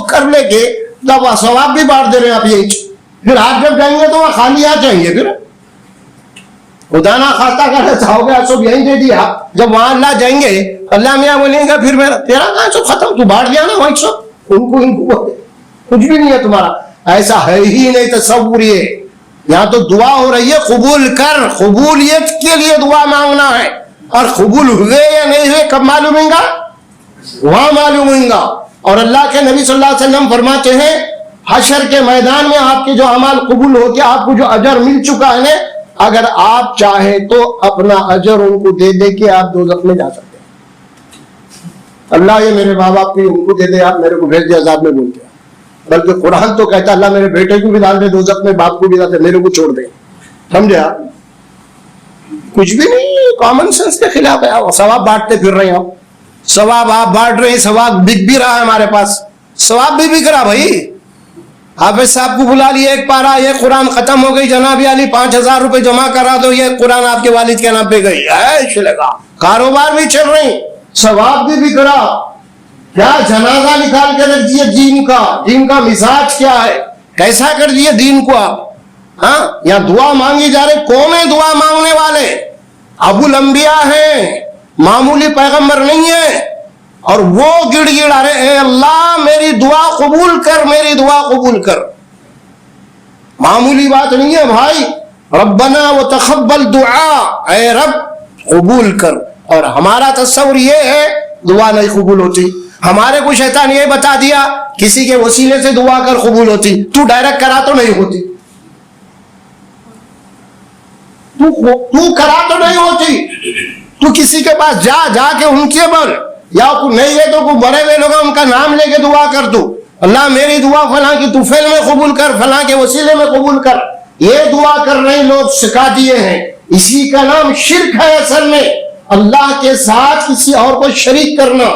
کر لے کے تب ثواب بھی بانٹ دے رہے ہیں آپ یہی، پھر آپ جب جائیں گے تو وہ خالی ہاتھ جائیں گے، پھر خدا نہ خواستہ کرنا چاہو گے سب یہیں دے دیا، جب وہاں اللہ جائیں گے اللہ میاں بولیں گے پھر میرا تیرا کہاں سب ختم، تو بانٹ دیا نا وہیں سب، ان کو کچھ بھی نہیں ہے تمہارا، ایسا ہے ہی نہیں تصور۔ یہ یہاں تو دعا ہو رہی ہے قبول کر، قبولیت کے لیے دعا مانگنا ہے، اور قبول ہوئے یا نہیں ہوئے کب معلوم ہوگا؟ وہاں معلوم ہوگا۔ اور اللہ کے نبی صلی اللہ علیہ وسلم فرماتے ہیں حشر کے میدان میں آپ کے جو اعمال قبول ہو کے آپ کو جو اجر مل چکا ہے نا، اگر آپ چاہیں تو اپنا اجر ان کو دے دے کے آپ دوزخ میں جا سکتے ہیں۔ اللہ یہ میرے ماں باپ کی ان کو دے دے، آپ میرے کو بھیج دے عذاب میں بولتے ہیں، بلکہ قرآن تو کہتا ہے اللہ میرے بیٹے کو بھی ڈال دے دوزخ میں، باپ کو بھی ڈال دے، میرے کو چھوڑ دے، سمجھے آپ؟ کچھ بھی نہیں، کامن سینس کے خلاف ہے۔ ثواب بانٹتے پھر رہے ہیں آپ، ثواب آپ بانٹ رہے ہیں، ثواب بک بھی رہا ہے ہمارے پاس، ثواب بھی بک رہا بھائی۔ حافظ صاحب کو بلا لیے، ایک پارا یہ قرآن ختم ہو گئی، جناب علی 5000 روپے جمع کرا دو، یہ قرآن آپ کے والد کے نام پہ گئی، ایش لگا، کاروبار بھی چل رہی، ثواب بھی بک رہا۔ کیا جنازہ نکال کے رکھ دیے دین کا، دین کا مزاج کیا ہے، کیسا کر دیے دین کو آپ؟ ہاں، یا دعا مانگی جا رہی، کون ہے دعا مانگنے والے؟ ابو الانبیاء ہیں، معمولی پیغمبر نہیں ہے، اور وہ گڑ گڑا رہے اے اللہ میری دعا قبول کر، میری دعا قبول کر۔ معمولی بات نہیں ہے بھائی، ربنا وتقبل دعا، اے رب قبول کر. اور ہمارا تصور یہ ہے دعا نہیں قبول ہوتی. ہمارے کو شیطان یہ بتا دیا کسی کے وسیلے سے دعا کر قبول ہوتی. تو ڈائریکٹ کرا تو نہیں ہوتی، تو کرا تو نہیں ہوتی. تو کسی کے پاس جا کے ان کے بل، یا نہیں ہے تو کوئی بڑے ہوئے لوگ ان کا نام لے کے دعا کر دو، اللہ میری دعا فلاں کی طفیل میں قبول کر، فلاں کے وسیلے میں قبول کر. یہ دعا کر رہے لوگ سکھا دیے ہیں. اسی کا نام شرک ہے اصل میں، اللہ کے ساتھ کسی اور کو شریک کرنا.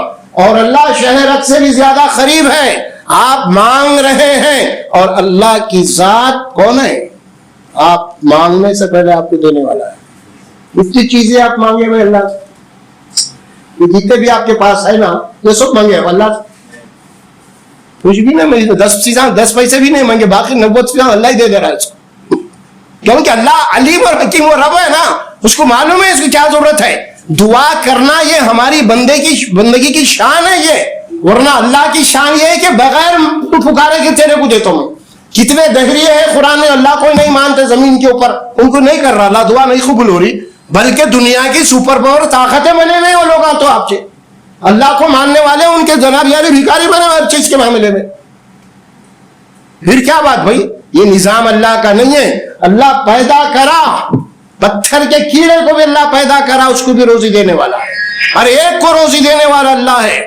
اور اللہ شہرت سے بھی زیادہ قریب ہے. آپ مانگ رہے ہیں اور اللہ کی ذات کون ہے؟ آپ مانگنے سے پہلے آپ کو دینے والا ہے. اتنی چیزیں آپ مانگے ہوئے اللہ سے، جتنے بھی آپ کے پاس ہے نا یہ سب مانگے اللہ سے. کچھ بھی نہیں، 10 پیسے بھی نہیں مانگے، باقی 90% اللہ ہی دے دے رہا ہے اس کو. کیونکہ اللہ علیم اور حکیم و رب ہے نا، اس کو معلوم ہے اس کی کیا ضرورت ہے. دعا کرنا یہ ہماری بندگی کی شان ہے یہ. ورنہ اللہ کی شان یہ ہے کہ بغیر پکارے کے تیرے کو دیتا ہوں. کتنے دہریے ہیں قرآن میں اللہ کو نہیں مانتے زمین کے اوپر، ان کو نہیں کر رہا اللہ، دعا نہیں قبول ہو رہی. بلکہ دنیا کی سپر پاور طاقتیں بنے ہوئے وہ لوگ تو آپ سے اللہ کو ماننے والے ان کے جناب یاری بھکاری بنے ہر چیز کے معاملے میں. پھر کیا بات بھائی، یہ نظام اللہ کا نہیں ہے. اللہ پیدا کرا، پتھر کے کیڑے کو بھی اللہ پیدا کرا، اس کو بھی روزی دینے والا ہے. ہر ایک کو روزی دینے والا اللہ ہے.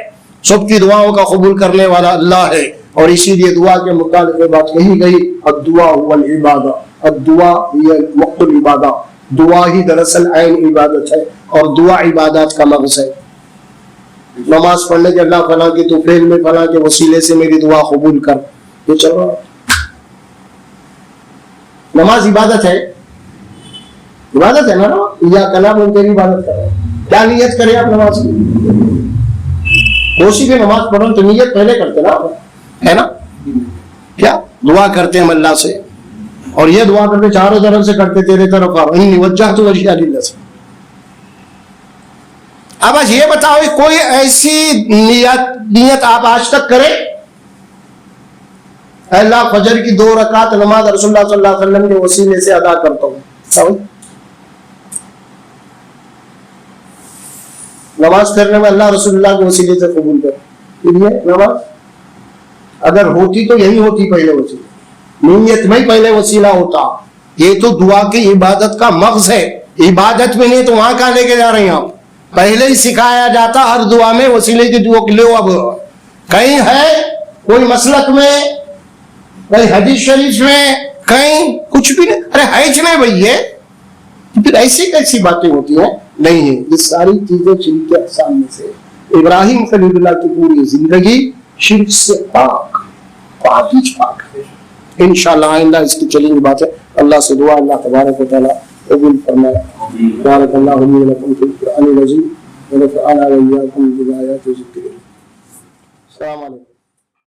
سب کی دعاؤں کا قبول کرنے والا اللہ ہے. اور اسی لیے دعا کے متعلق بات کہی گئی، الدعاء هو العبادہ، الدعاء هي وقت العبادہ. دعا ہی دراصل عین عبادت ہے، اور دعا عبادات کا مغز ہے. نماز پڑھنے کے اللہ فلاں کی طفیل میں فلاں کے وسیلے سے میری دعا قبول کر، یہ چل رہا. نماز عبادت ہے، عبادت ہے نا. یا کلام ان کی عبادت کر رہے ہیں. کیا نیت کرے آپ نماز کی؟ کوشش بھی نماز پڑھو تو نیت پہلے کرتے نا، ہے نا. کیا دعا کرتے ہیں اللہ سے، اور یہ دعا کرتے چاروں طرف سے کرتے تیرے طرف انی وجہت وجہی للہ سے. اب آج یہ بتاؤ کوئی ایسی نیت آپ آج تک کرے؟ اے اللہ فجر کی 2 رکعت نماز رسول اللہ صلی اللہ علیہ وسلم کے وسیلے سے ادا کرتا ہوں. نماز کرنے میں اللہ رسول اللہ کے وسیلے سے قبول کر. یہ نماز اگر ہوتی تو یہی ہوتی پہلے وسیلہ، نیت میں پہلے وسیلہ ہوتا. یہ تو دعا کی عبادت کا مغز ہے. عبادت میں نہیں تو وہاں کہاں لے کے جا رہے ہیں آپ؟ پہلے ہی سکھایا جاتا ہر دعا میں وسیلے کی دعا کے لیے. اب کہیں ہے کوئی مسلک میں، کہیں حدیث شریف میں، کہیں کچھ بھی نہیں. ارے ہے نہیں بھائی، یہ پھر ایسی کیسی باتیں ہوتی ہیں؟ نہیں ہے. یہ ساری چیزیں شرک کے اقسام میں سے. ابراہیم خلیل اللہ کی پوری زندگی شرک سے پاک ہے. انشاءاللہ آئندہ اس کی چلیں گی بات ہے. اللہ سے دعا اللہ تبارک و تعالیٰ قبول فرمائے. بارک اللہ لي ولكم في القرآن العظيم ونفعنا وإياكم بالآيات والذكر. السلام علیکم.